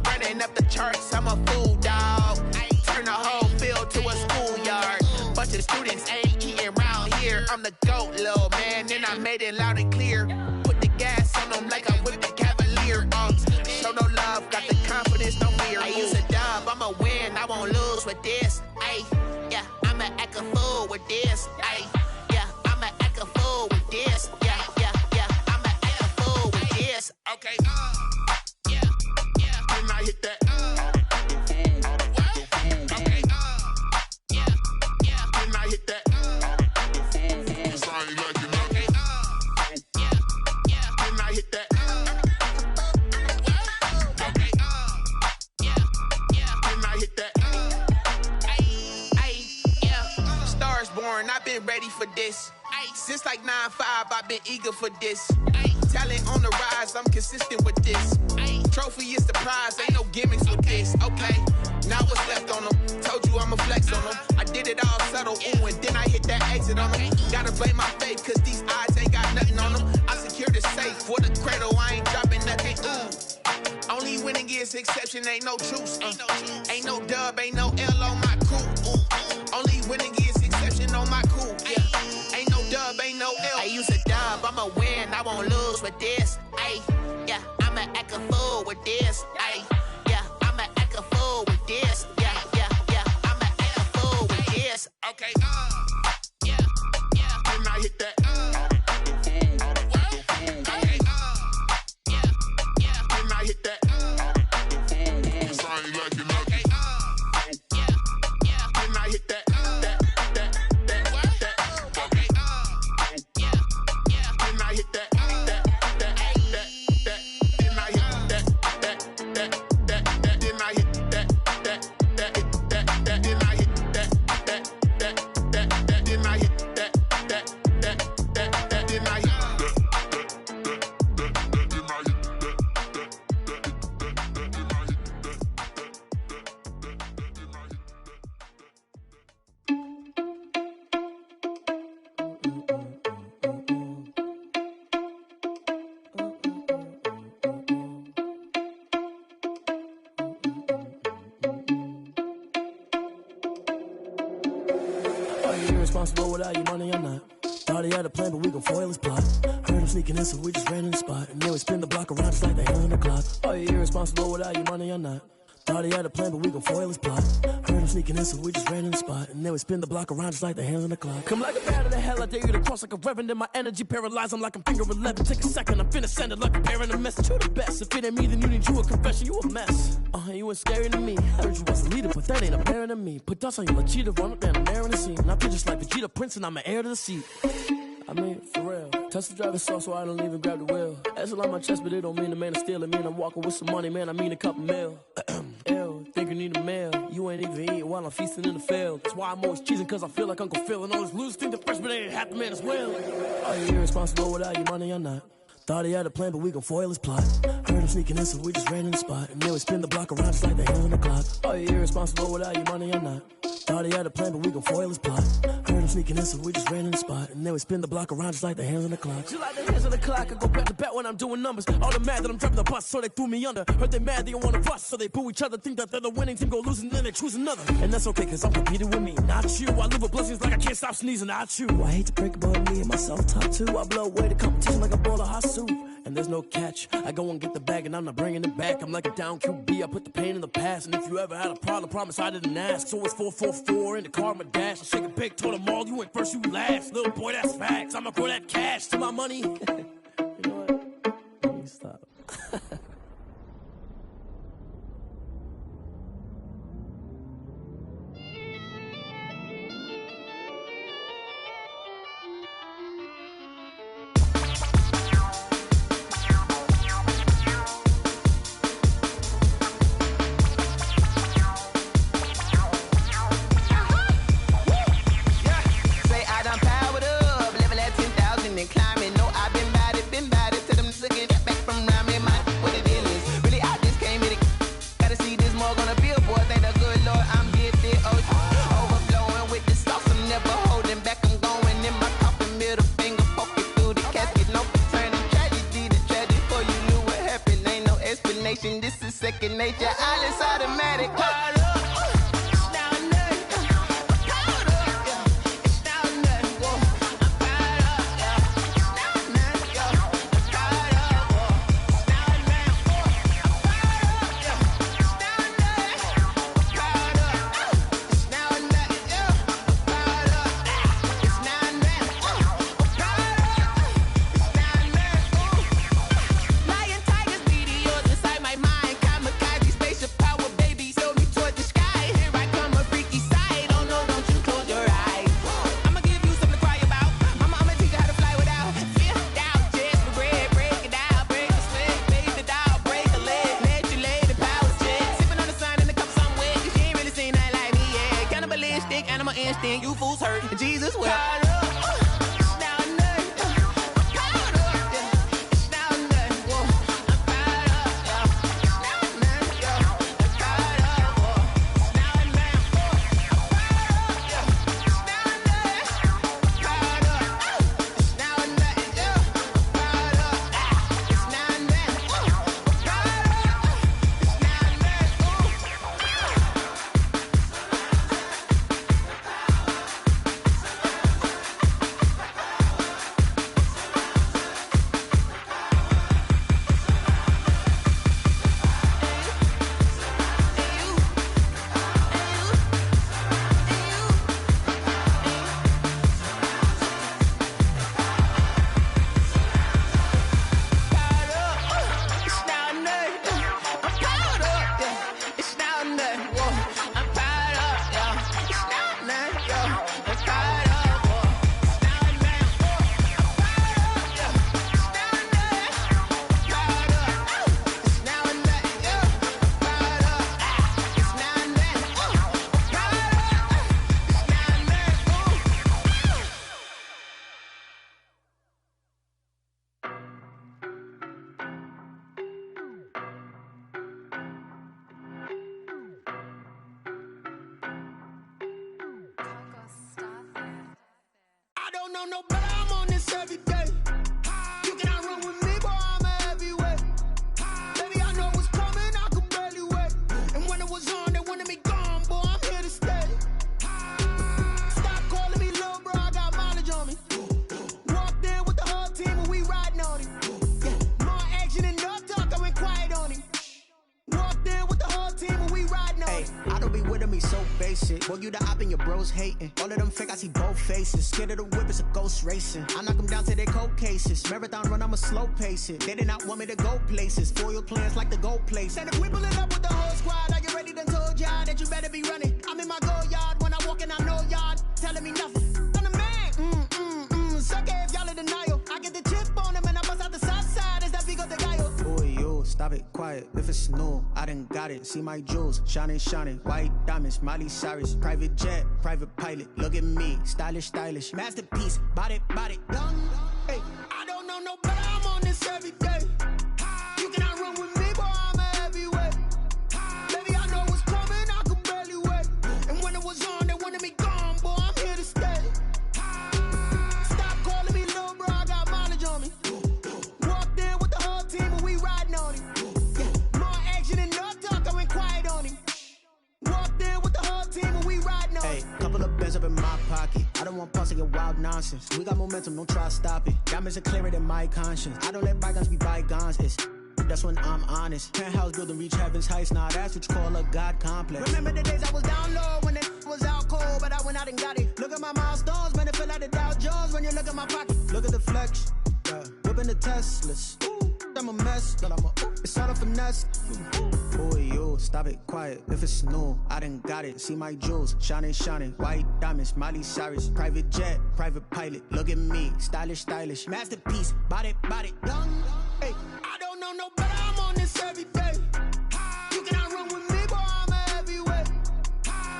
Speaker 9: Running up the charts, I'm a fool, dog. Turn the whole field to a schoolyard. Bunch of students ain't eating round here. I'm the GOAT, little man, and I made it loud and clear. Put the gas on them like I'm with the Cavalier. Show no love, got the confidence, no fear. I use a dub, I'ma win, I won't lose with this. Yeah, I'ma act a fool with this. Yeah, I'ma act a fool with this. Yeah, I'ma act a fool with this. Okay, yeah, when I hit that. I've been ready for this. Since like 9-5, I've been eager for this. Talent on the rise, I'm consistent with this. Trophy is the prize, ain't no gimmicks with this. Okay, now what's left on them? Told you I'ma flex on them. I did it all subtle, ooh, and then I hit that exit on them. Gotta blame my faith, cause these eyes ain't got nothing on them. I secured the safe for the cradle, I ain't dropping nothing, ooh. Only winning is exception, ain't no truce. Ain't no dub, ain't no L on my crew. Ooh. Only winning is exception on my crew. Yeah. Ain't no dub, ain't no L. I use a dub, I'ma win, I won't lose with this. Ay, yeah, I'ma act a fool with this. Ay, yeah, I'ma act a fool with this. Yeah, yeah, yeah, I'ma act a fool with this. Okay, yeah, yeah. Then I hit that. Okay, yeah, yeah. Then I hit that.
Speaker 10: Irresponsible without your money, I'm not. Thought he had a plan, but we gon' foil his plot. Heard him sneaking in, so we just ran in the spot. And then we spin the block around just like the hand on the clock. Are you irresponsible without your money, I'm not. Thought he had a plan, but we gon' foil his plot. Heard him sneaking in, so we just ran in the spot. And then we spin the block around just like the hands on the clock. Come like a bat of the hell, I dare you to cross like a reverend. And my energy paralyzed, I'm like I'm finger 11. Take a second, I'm finna send it like a parent a message. You the best, if it ain't me, then you need you a confession. You a mess, you ain't scary to me. Heard you was a leader, but that ain't apparent to me. Put dust on you like cheetah, run up down the air in the scene. And I feel just like Vegeta Prince, and I'm an heir to the seat. I mean, for real. Touch the driver's soft, so I don't even grab the wheel. That's on my chest, but it don't mean the man is stealing. Mean I'm walking with some money, man, I mean a couple mil. Ew, think you need a meal. You ain't even eating while I'm feasting in the field. That's why I'm always cheesing, cause I feel like Uncle Phil. And all those losers think the freshman ain't half the man as well. Are you irresponsible without your money or not? Thought he had a plan, but we gon' foil his plot. Heard him sneaking in, so we just ran in the spot. And then we spin the block around just like the hands on the clock. Are you irresponsible without your money or not? Thought he had a plan, but we gon' foil his plot. Heard him sneaking in, so we just ran in the spot. And then we spin the block around just like the hands on the clock. Just like the hands on the clock, I go back to back when I'm doing numbers. All the mad that I'm dropping the bus, so they threw me under. Heard they mad, they don't wanna bust, so they boo each other. Think that they're the winning team, go losing, then they choose another. And that's okay, cause I'm competing with me, not you. I live with blessings like I can't stop sneezing, not you. I hate to break about me and myself top two. I blow away the competition like a bowl of hot soup. And there's no catch. I go and get the bag and I'm not bringing it back. I'm like a down QB, I put the pain in the past. And if you ever had a problem, promise I didn't ask. So it's 4-4-4 in the car, my dash. I shake a big, told them all, you ain't first, you last. Little boy, that's facts. I'ma throw that cash to my money. You know what? Let me stop.
Speaker 9: This is second nature, all is automatic.
Speaker 7: Animal instinct, you fools hurt. Jesus will.
Speaker 11: know no better, I'm on this every day. You cannot run with me, boy, I'm a heavyweight. Baby, I know what's coming, I could barely wait. And when it was on, they wanted me gone, boy, I'm here to stay. Stop calling me little bro, I got mileage on me. Walked in with the whole team and we riding on him. Yeah, more action and no talk, I went quiet on him. Walked in with the whole team and we riding on him. I don't be with me so basic. Boy, you the op and your bros hating. All of them fake, I see both faces. Scared of the whip, it's a ghost racing. I knock them down to their cold cases. Marathon run, I'ma slow pace it. They did not want me to go places. Foil plans like the gold place. And if we pull it up with the whole squad, I get ready to told y'all that you better be running. I'm in my go yard. When I walk in, I know y'all telling me nothing. I'm the man. Suck it if y'all in denial. I get the chip on them and I bust out the south side. Is that big of the guy? Boy, yo, stop it, quiet. If it's new, I done got it. See my jewels, shining, shining. White diamonds, Miley Cyrus. Private jet, private pilot. Look at me, stylish, stylish. Masterpiece, body, done. Hey, I don't know no better, I'm on this every day. You cannot run with me, boy, I'm a heavyweight. Baby, I know what's coming, I could barely wait. And when it was on, they wanted me gone, boy, I'm here to stay. Stop calling me little bro, I got mileage on me. Walked in with the whole team and we riding on him. Yeah, more action and no talk, I went quiet on him. Walked in with the whole team and we riding on him. Hey, couple of bands up in my pocket. I don't want pause to get wild nonsense. We got momentum, don't try to stop it. Diamonds are clearer than my conscience. I don't let bygones be bygones. That's when I'm honest. Penthouse building reach heaven's heights. Now that's what you call a God complex. Remember the days I was down low when it was out cold, but I went out and got it. Look at my milestones, man, it feel like the Dow Jones when you look at my pocket. Look at the flex, yeah. Whipping the Teslas. I'm a mess, but it's all a finesse. Boy, yo, stop it, quiet. If it's new, I done got it. See my jewels, shining, shining. White diamonds, Miley Cyrus. Private jet, private pilot. Look at me, stylish, stylish. Masterpiece, body, done. Hey, I don't know no better, I'm on this every day. You cannot run with me, boy, I'm a heavyweight.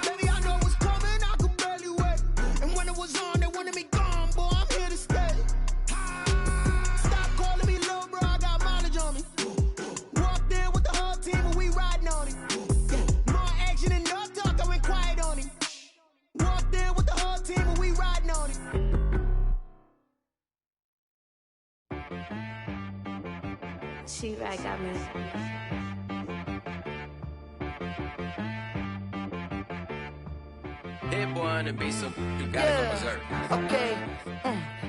Speaker 11: Baby, I know what's coming, I could barely wait. And when it was on, they wanted me gone, boy, I'm here to stay. Stop calling me little bro, I got mileage on me. Walked in with the whole team and we riding on him. Yeah, more action and no talk, I went quiet on him. Walked in with the whole team and we riding on him.
Speaker 12: She right, got me.
Speaker 13: Hit boy on the beat, so you gotta go berserk.
Speaker 6: Okay.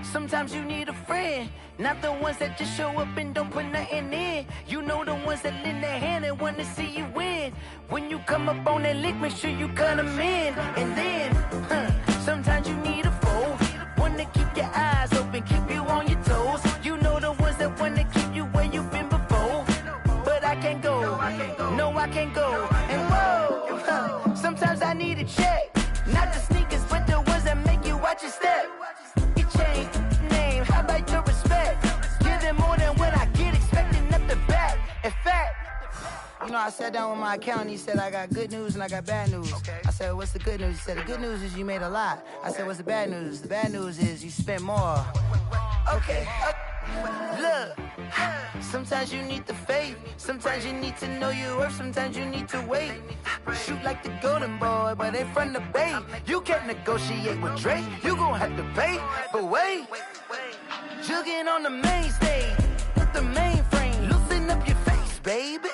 Speaker 6: Sometimes you need a friend, not the ones that just show up and don't put nothing in. You know the ones that lend their hand and wanna see you win. When you come up on that lick, make sure you cut them in. And then, sometimes you need a foe, one to keep your eyes open, keep you on your toes. You know the ones that wanna keep you where you've been before. But I can't go, no I can't go. And whoa, sometimes I need a check, not the sneakers, but the ones that make you watch your step. Change name, how about your respect? Give them more than what I get, expecting nothing back. In fact, you know, I sat down with my accountant, he said, I got good news and I got bad news. Okay. I said, what's the good news? He said, the good news is you made a lot. I said, what's the bad news? The bad news is you spent more. Okay. Look, sometimes you need the faith, sometimes you need to know your worth, sometimes you need to wait. Shoot like the golden boy, but ain't from the bay. You can't negotiate with Drake, you gon' have to pay. But wait, jugging on the main stage, with the mainframe, loosen up your face, baby.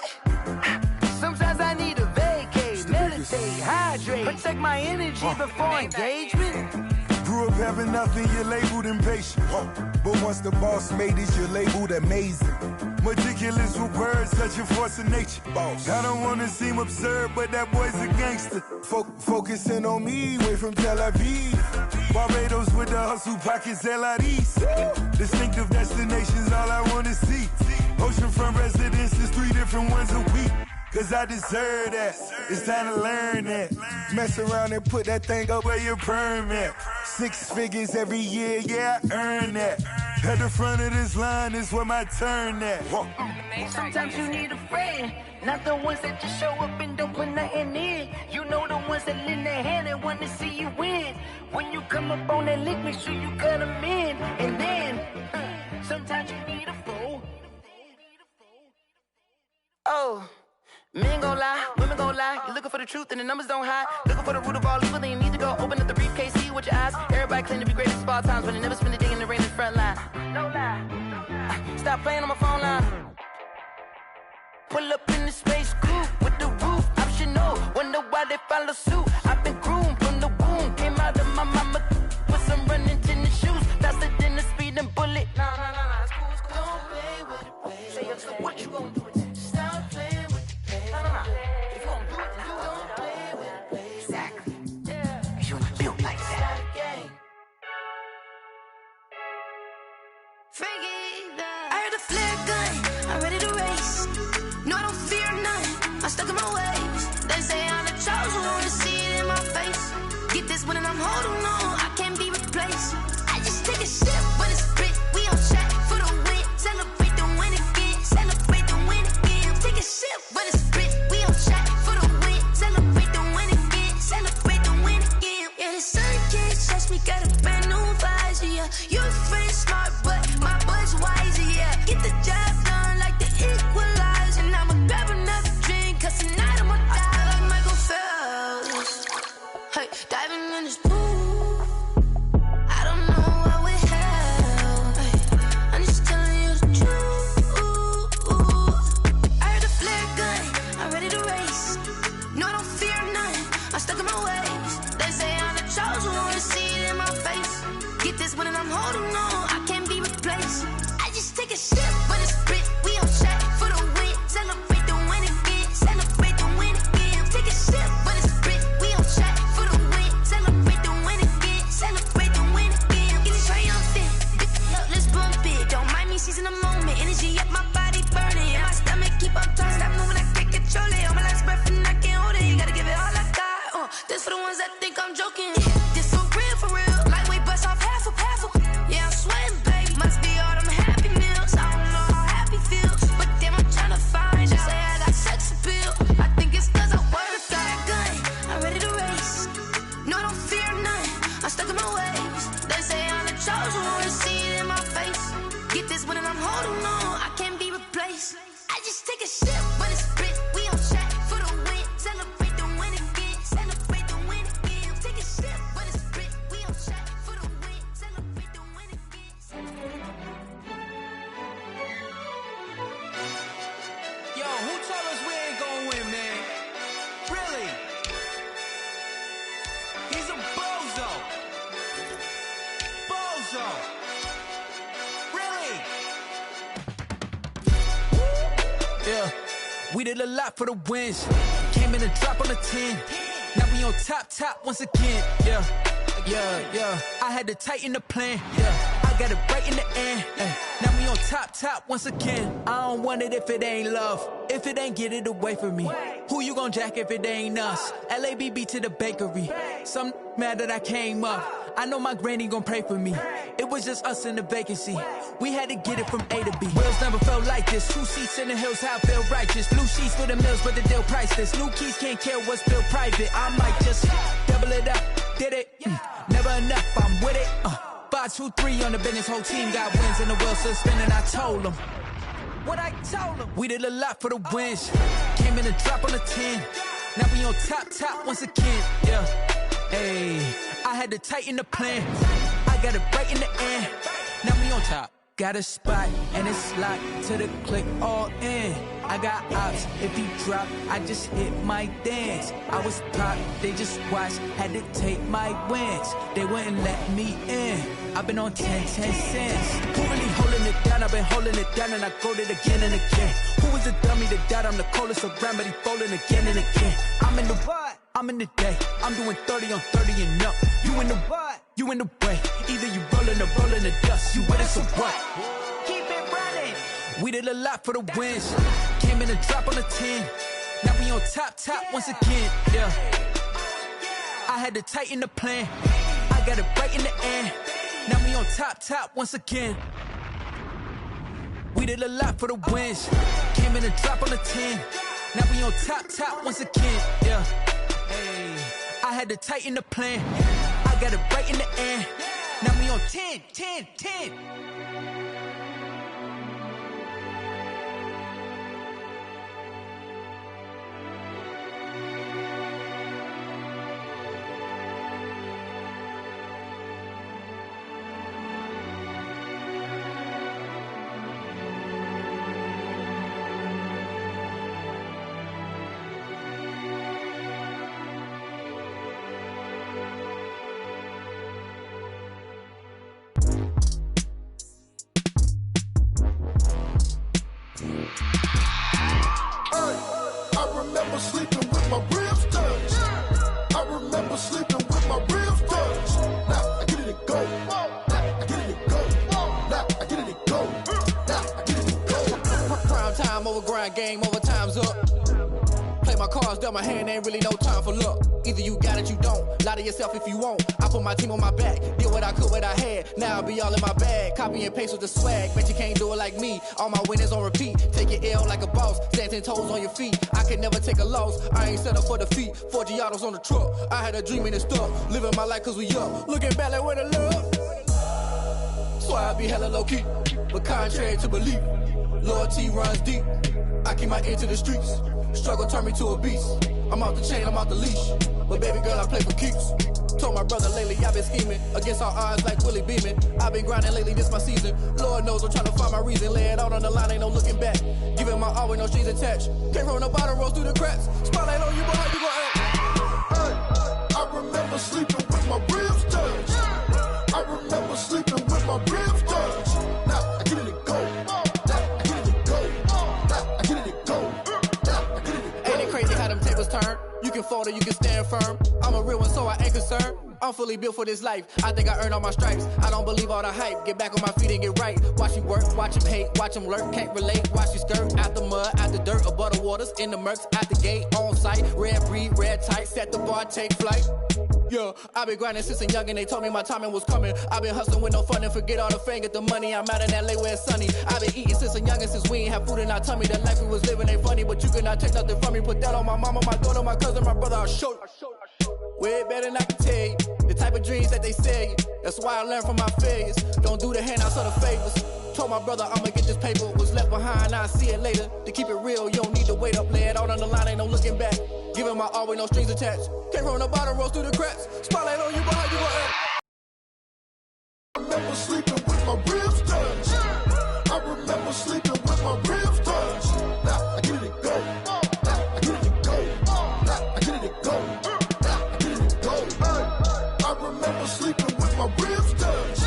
Speaker 6: Sometimes I need a vacate, meditate, hydrate, protect my energy before engagement.
Speaker 14: Grew up having nothing, you're labeled impatient. But once the boss made it, you're labeled amazing. Meticulous with words, such a force of nature. I don't wanna seem absurd, but that boy's a gangster. Focusing on me, way from Tel Aviv. Barbados with the hustle pockets, LIDs. Distinctive destinations, all I wanna see. Oceanfront residences, 3 different ones a week. Cause I deserve that, it's time to learn that. Mess around and put that thing up where your permit. 6 figures every year, yeah, I earn that. At the front of this line is where my turn at.
Speaker 6: Sometimes you need a friend, not the ones that just show up and don't put nothing in. You know the ones that lend their hand and want to see you win. When you come up on that lick, make sure you cut them in. And then, sometimes you need a foe. Oh. Men gon' lie, women gon' lie. lie. You're looking for the truth and the numbers don't hide. Looking for the root of all evil, then you need to go open up the briefcase, see with your eyes. Everybody claim to be greatest of all times, but they never spend a day in the rain in the front line. No lie. Stop playing on my phone line. Pull up in the space coupe with the roof optional. Wonder why they follow suit. I've been groomed from the womb. Came out of my mama with some running tennis shoes. Faster than the speeding bullet. Nah, it's cool, it's cool. Don't play with it, baby. Say so what you gonna do with it? Stop playing with it, baby. Nah. If you gonna do it, then don't play with it, baby. Exactly. Yeah. Cause you ain't built like that.
Speaker 7: I heard the flare gun, I'm ready to race. No, I don't fear none, I'm stuck in my ways. They say I'm the chosen one, to see it in my face. Get this one and I'm holding on, I can't be replaced. I just take a sip, but it's spit, we on track for the win. Celebrate the win again, celebrate the win again. Take a sip, but it's spit, we on track for the win. Celebrate the win again, celebrate the win again. Yeah, the sun can't touch me, got a brand new visor, yeah. You friend smart, but my bud's wiser, yeah. Get the job done like the equalizer. And I'ma grab another drink, cause tonight I'ma die like Michael Phelps. Hey, diving in this pool, I don't know what we held. Hey, I'm just telling you the truth. I heard the flare gun, I'm ready to race. No, I don't fear none, I'm stuck in my ways. They say I'm the chosen one, to see it in my face. Get this one and I'm holding on, I can't be replaced. I just take a sip, but it's spit, we on track for the win. Celebrate the win again, celebrate the win again. Take a sip, but it's spit, we on track for the win. Celebrate the win again, celebrate the win again. Get it triumphant, let's bump it. Don't mind me seizing the moment, energy up my body burning. My stomach keep up turning, stop moving, I can't control it. On my last breath and I can't hold it. You gotta give it all I got. This for the ones that think I'm joking. This for real, for real. Lightweight bust off half a. Yeah, I'm sweating, baby. Must be all them happy meals. I don't know how happy feels, but damn, I'm tryna find out. Say I got sex appeal. I think it's cause I work. Got a gun, I'm ready to race. No, I don't fear none, I'm stuck in my ways. They say I'm the chosen one, to see it in my face. Get this one and I'm holding on, I can't be replaced. I just take a sip, but it's spit, we on track for the win. Celebrate the win again, celebrate the win again. Take a sip, but it's spit, we on track for the win. Celebrate the win again.
Speaker 15: Yo, who told us we ain't gonna win, man? Really? He's a bozo. Bozo. Really? Yeah, we did a lot for the wins. Came in and drop on the 10. Now we on top once again. Yeah. I had to tighten the plan. Yeah, I got it right in the end. Now we on top once again. I don't want it if it ain't love. If it ain't, get it away from me. Who you gon' jack if it ain't us? LABB to the bakery. Some mad that I came up. I know my granny gon' pray for me. It was just us in the vacancy. We had to get it from A to B. Wheels never felt like this. 2 seats in the hills, how I feel righteous. Blue sheets for the mills, but the deal priceless. New keys can't care what's built private. I might just double it up. Did it? Never enough, I'm with it. 5, 2, 3 on the business. Whole team got wins and the wheels still spinning. I told them what I told them. We did a lot for the wins. Came in and drop on the 10. Now we on top once again. Yeah. Hey, I had to tighten the plan. I got it right in the end. Now we on top. Got a spot and it's locked to the click all in. I got ops, if he drop, I just hit my dance. I was pop, they just watched, had to take my wins. They wouldn't let me in. I've been on 10 cents. Who really holding it down? I've been holding it down and I go it again and again. Who was the dummy that died? I'm the coldest around, but he folding again and again. I'm in the what? I'm in the day. I'm doing 30 on 30 and up. You in the what? You in the way. Either you rolling or rolling the dust. You with us or what? Keep it running. We did a lot for the wins. Came in and drop on the 10. Now we on top once again. Yeah. I had to tighten the plan. I got it right in the end. Now we on top once again. We did a lot for the wins. Came in and drop on the 10. Now we on top once again. Yeah. Hey, I had to tighten the plan. I got it right in the end. Now we on 10.
Speaker 14: remember sleeping with my ribs touched. I remember sleeping with my ribs touched. Now I get it and go. Now I get it and go. Now I get it and go. Now I get it and go.
Speaker 21: Prime time over grind game, over time's up. Play my cards, dealt my hand, ain't really no time for luck. Either you got it, you don't. Lie to yourself if you won't. I put my team on my back, did what I could, what I had. Now I'll be all in my bag. Copy and paste with the swag. Bet you can't do it like me. All my winners on repeat. Take your L like a boss. Stand 10 toes on your feet. I can never take a loss. I ain't set up for defeat. 4 Giottos on the truck. I had a dream and it stuck. Living my life cause we up. Looking back like where the love. So I be hella low key. But contrary to belief, loyalty runs deep. I keep my ear to the streets. Struggle turned me to a beast. I'm off the chain, I'm off the leash. But baby girl, I play for keeps. Told my brother lately, I've been scheming against all odds like Willie Beeman. I've been grinding lately, this my season. Lord knows I'm trying to find my reason. Lay it out on the line, ain't no looking back. Giving my all with no strings attached. Came from the bottom, rose through the cracks. Spotlight on you, but how you gon' act?
Speaker 14: Hey, I remember sleeping with my ribs touched. I remember sleeping with my ribs touched. Now I get it and go. Now I get it and go. Now I get it and go. Now I get it and go.
Speaker 21: Ain't it crazy how them tables turn? You can fold or you can stand firm. I'm a real one, so I ain't concerned. I'm fully built for this life. I think I earned all my stripes. I don't believe all the hype. Get back on my feet and get right. Watch you work, watch him hate, watch him lurk. Can't relate, watch you skirt. Out the mud, out the dirt, above the waters, in the murks, out the gate, on site. Red breed, red tight, set the bar, take flight. Yeah, I been grinding since a young and they told me my timing was coming. I been hustling with no fun and forget all the fame, get the money. I'm out in LA where it's sunny. I been eating since a young and since we ain't have food in our tummy. The life we was living ain't funny, but you cannot take nothing from me. Put that on my mama, my daughter, my cousin, my brother, I'll show you. Way better than I can tell you. The type of dreams that they sell you. That's why I learned from my failures. Don't do the handouts or the favors. Told my brother I'ma get this paper. Was left behind, I'll see it later. To keep it real, you don't need to wait up. Lay it out on the line, ain't no looking back. Giving my all with no strings attached. Came from the bottom, rose through the cracks. Spotlight on you, but how you gon' act?
Speaker 14: I remember sleeping with my ribs touched. I remember sleeping with my ribs touched. Now I get it and go. Now I get it and go. Now I get it and go. Now I get it and go. I remember sleeping with my ribs touched.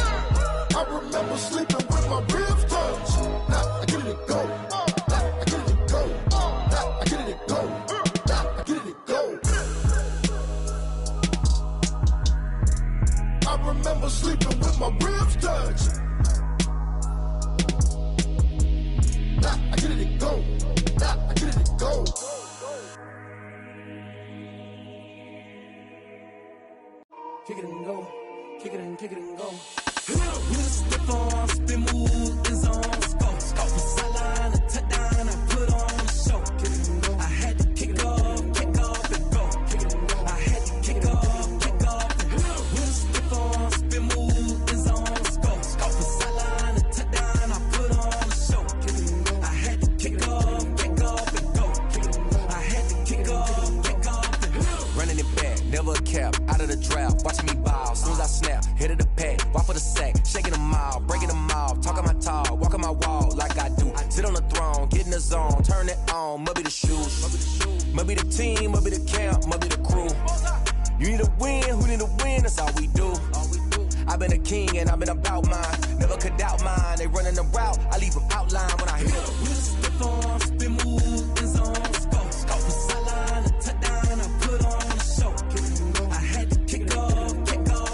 Speaker 14: I remember sleeping with my ribs touched. Now I get it and go. Now I get it and go. Now I get it and go. Now I get it and go. I remember sleeping with my ribs touched. Now I get it and go. Now I get it and go.
Speaker 10: Kick it and go. Kick it and go.
Speaker 15: With a stiff on, spin move, in zone, scope. From sideline to touchdown, I put on a show. I had to kick off and go. I had to kick off and go. With a stiff on, spin move, in zone, scope. From sideline to touchdown, I put on a show. I had to kick off and go. I had to kick off and go.
Speaker 18: Running it back, never a cap, out of the draft. Watching me bow, soon as I snap, hit of the pack, walk for the sack, shaking them out, breaking them out, talking my talk, walking my wall like I do. Sit on the throne, get in the zone, turn it on, must be the shoes, must be the team, must be the camp, must be the crew. You need a win, who need a win, that's all we do. I've been a king and I've been about mine, never could doubt mine. They running the route, I leave them outline when I hit them.
Speaker 15: With a stiff on, spin move, in zone, scope. From sideline to touchdown, I put on a show. I had to kick off and go.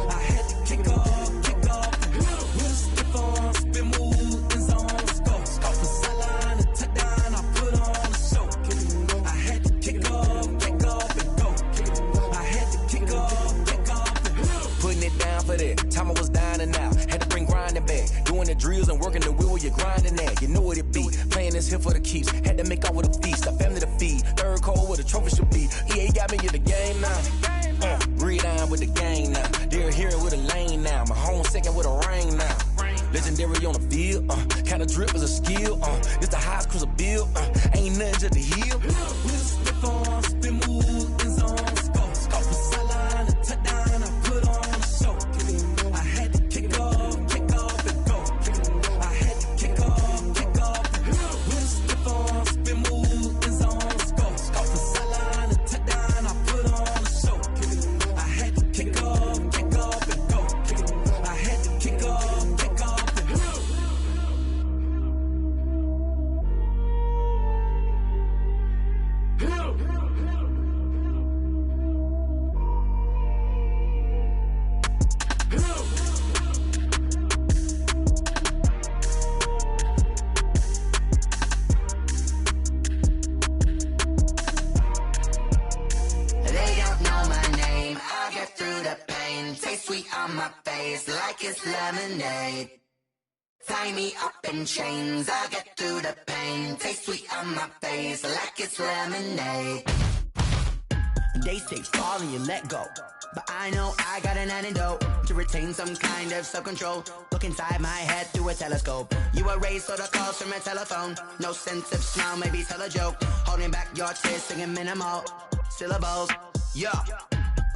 Speaker 15: I had to kick off and go. With a stiff on, spin move, in zone, scope. From sideline to touchdown, I put on a show. I had to kick off and go. I had to kick off and go.
Speaker 18: Putting it down for that, time I was dying and out. Had to bring grinding back, doing the drills and working the wheel where you're grinding at. You know what it be, playing this here for the keeps. Had to make out with a feast, a family to feed. Third cold where the trophy should be. EA got me in the game now. Read on with the game now. They're hearing with a lane now. My home second with a rain now. Legendary on the field, kind of drip is a skill. It's the highest cruiser bill, ain't nothing just to heal.
Speaker 15: With a stiff on, spin move, in zone, scope. From sideline to touchdown, I put on a show. I had to kick off and go. I had to kick off and go. With a stiff on, spin move, in zone, scope. From sideline to touchdown, I put on a show. I had to kick off and go. I had to kick off and go.
Speaker 6: They don't know my name. I'll get through the pain. Taste sweet on my face like it's lemonade. Tie me up in chains. I'll get through the pain. Taste sweet on my face like it's lemonade. They say fall and you let go, but I know I got an antidote to retain some kind of self-control. Look inside my head through a telescope. You erase all the calls from a telephone. No sense of smile, maybe tell a joke. Holding back your tears, singing minimal syllables. Yo,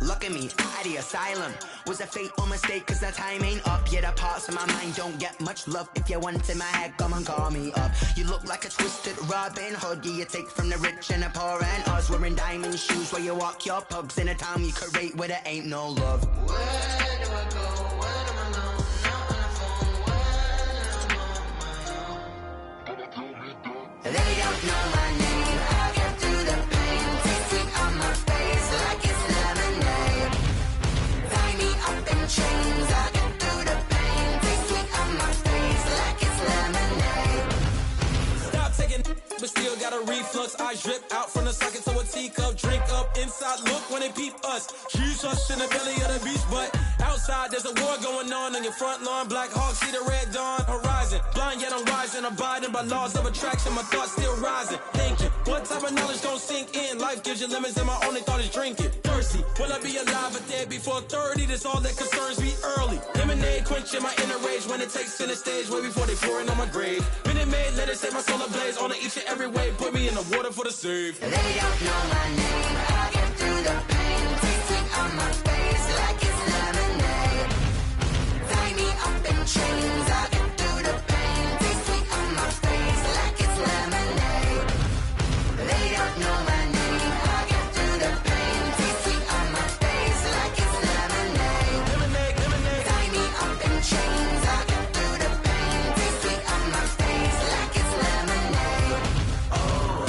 Speaker 6: look at me, out the asylum. Was a fate or mistake, cause the time ain't up. Yet the parts of my mind don't get much love. If you want in my head, come and call me up. You look like a twisted Robin Hood. Yeah, you take from the rich and the poor and us. Wearing diamond shoes where you walk your pugs. In a town you create where there ain't no love. Where do I go? When am I alone? Not on the phone. When I'm on my own. They don't know my name. I'll get through the pain. Taste sweet on my face like it's lemonade. Tie me up in chains. I'll get through the pain. Taste sweet on my face like it's lemonade.
Speaker 15: Stop taking, but still got a reflux. I drip out from the socket to a teacup. Drink up inside, look when they peep us. Jesus in the belly of the beast, but outside there's a war going on your front lawn. Black Hawk, see the red dawn horizon. Blind yet I'm rising, abiding by laws of attraction. My thoughts still rising, thinking, what type of knowledge don't sink in? Life gives you lemons and my only thought is drinking. Thirsty, will I be alive or dead before 30? That's all that concerns me early. Lemonade quenching my inner rage when it takes center stage way before they pouring on my grave. Minute Maid, let it set my soul ablaze on each and every way. Put me in the water for the save.
Speaker 6: They don't know my name. I'll get through the pain. Taste sweet on my face like it's lemonade. Tie me up in chains. I'll get through the pain. Taste sweet on my face like it's lemonade. They don't know my name. I'll get through the pain. Taste sweet on my face like it's lemonade. Tie me up in chains. I'll get through the pain. Taste sweet on my face like it's lemonade. Oh.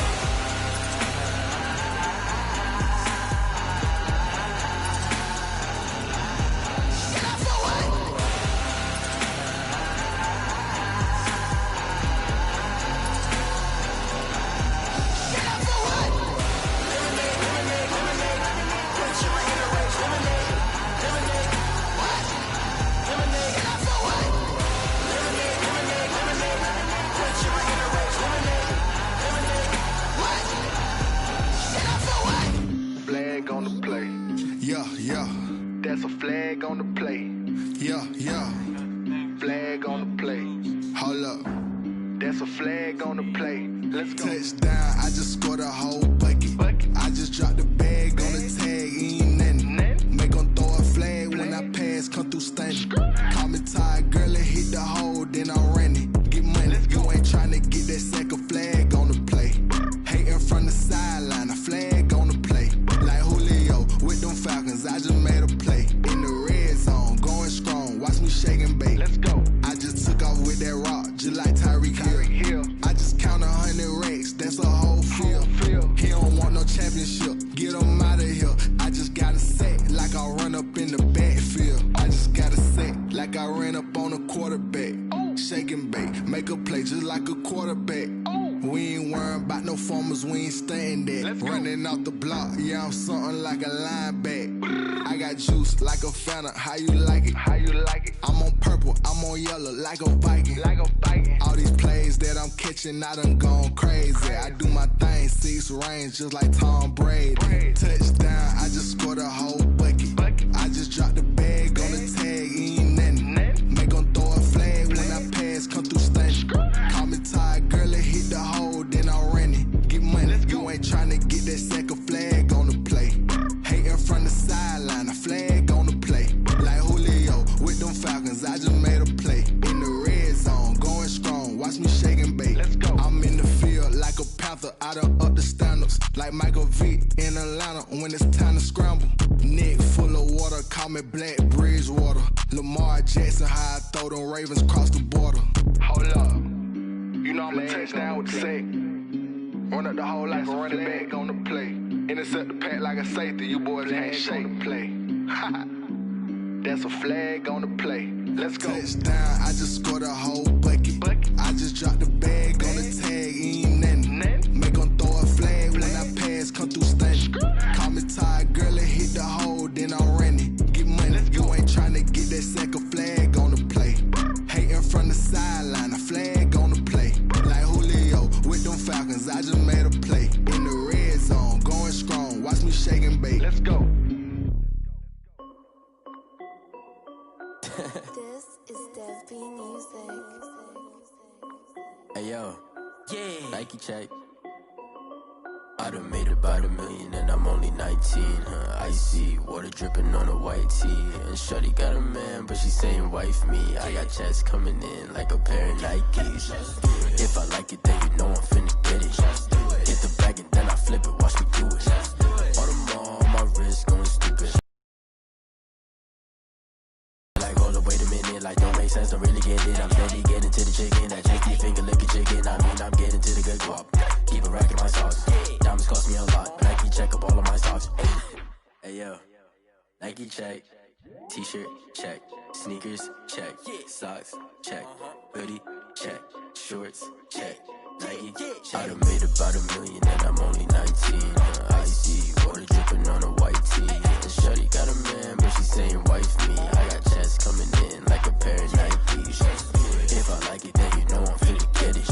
Speaker 19: Flag on the play. Yeah, yeah. That's a flag on the play. Yeah, yeah. Flag on the play. Hold up. That's a flag on the play. Let's go. Touchdown, I just scored a whole bucket. I just dropped the bag on the tag, ain't nothing. Make 'em throw a flag when I pass, come through stunning. Call me tired, girl, it hit the hole, then I ran it. Get money, you ain't tryna get that second flag on the play. Hating from the sideline, a flag on the play. Like Julio with them Falcons, I just made a play. In the red zone, going strong, watch me shake and bake. Let's go. I just took off with that rock, just like Tyreek Hill. I just count 100 racks, that's a whole field. He don't want no championship, get him out of here. I just got a set, like I run up in the backfield. I just got a set, like I ran up on a quarterback. Shake and bake, make a play just like a quarterback. We ain't worrying about no formers, we ain't staying there. Running off the block, yeah, I'm something like a lineback. I got juice like a Fanta, how you like it? How you like it? I'm on purple, I'm on yellow, like a Viking. Like a Viking. All these plays that I'm catching, I done gone crazy. I do my thing, 6 range, just like Tom Brady. Touchdown, I just scored a whole bucket. I just dropped the bag on the tag, ain't nothing. Make 'em throw a flag when I pass, come through stunning. Call me tired, girl, it hit the hole, then I ran it. Get money, you ain't tryna get that second flag on the play. Hating from the sideline, a flag on the play. Like Julio with them Falcons, I just made a play. In the red zone, going strong, watch me shake and bake. Let's go. I'm in the field like a Panther, I done up the standards. Like Michael Vick in Atlanta when it's time to scramble. Neck full of water, call me Black Bridgewater. Lamar Jackson, how I throw them Ravens cross the border. Hold up. You know I'm a touchdown with the sack. Run up the hole like a running back on the play. Intercept the pack like a safety. You boys ain't shake the play. That's a flag on the play. Let's go. Touchdown, I just scored a whole bucket. I just dropped the bag on the tag, ain't nothing. Make them throw a flag when I pass, come through stunning. Call me tired, girl, and hit the hole, then I'm running. Get money, you ain't tryna get that second flag on the play. Hating from the sideline, a flag on the play. Like Julio with them Falcons, I just made a play. In the red zone, going strong, watch me shake and bake. Let's go.
Speaker 7: This is Dev B Music.
Speaker 20: Hey yo, yeah, Nike check. I done made about $1 million and I'm only 19. Icy water dripping on a white tee. And shorty got a man, but she saying wife me. I got checks coming in like a pair of Nikes. If I like it, then you know I'm finna get it. Hit the bag and then I flip it, watch me do it. All on my wrist going stupid. Like, hold up, wait a minute, like don't make sense, don't really get it. I'm steady getting to the chicken, that chicky finger licking chicken. I mean, I'm getting to the good guap. Keep a rack in my socks. Diamonds cost me a lot. Nike check up all of my stocks. Hey yo, Nike check. T-shirt check. Sneakers check. Socks check. Hoodie check. Shorts check. Nike. I done made about $1 million and I'm only 19. Icy water dripping on a white tee. And shorty got a man, but she saying wife me. I got checks coming in like a pair of Nikes. If I like it, then you know I'm finna get it.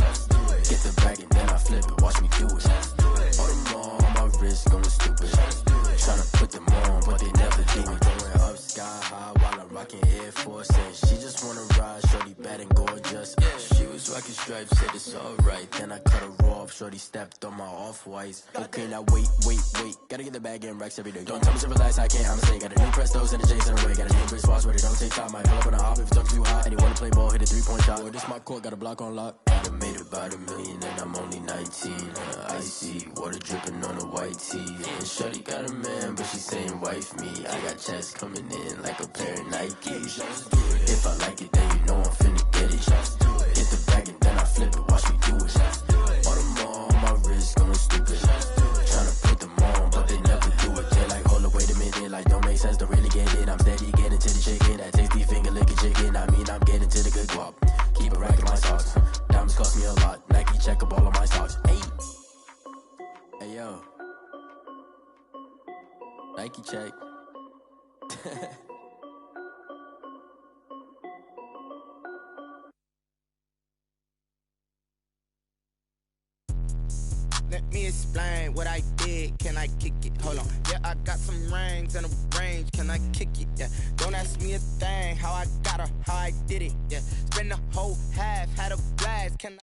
Speaker 20: Get the bag and then I flip it, watch me do it. All them on my wrist going stupid. Tryna put them on, but they never do it. Going up sky high while I'm rocking Air Force. And she just wanna ride, shorty bad and gorgeous. She was rocking stripes, said it's alright. Then I cut her off, shorty stepped on my off-whites. Okay, now wait. Gotta get the bag and racks every day. Don't tell me to relax, I can't, I'ma say. Got a new Prestos and a Jason away. Got a new Chris Foss, but it don't take time. Might pull up on a hop if it talks too hot. And you wanna play ball, hit a 3-point shot. Or this my court, got a block on lock. I done made about $1 million and I'm only 19. Icy water dripping on a white tee. And shorty got a man, but she saying wife me. I got checks coming in like a pair of Nikes. If I like it, then you know I'm finna get it. Hit the bag and then I flip it, watch me do it. All them on my wrist going stupid. Tryna put them on, but they never do it. They're like, hold up, wait a minute, like don't make sense, don't really get it. I'm steady getting to the chicken, that tasty finger licking chicken. I mean, I'm getting to the good guap. Keep a rack in my socks. Diamonds cost me a lot. Nike check up all of my stocks. Hey yo, Nike check.
Speaker 5: Let me explain what I did. Can I kick it? Hold on. Yeah, I got some rings and a range. Can I kick it? Yeah. Don't ask me a thing. How I got her, how I did it. Yeah. Spend the whole half, had a blast. Can I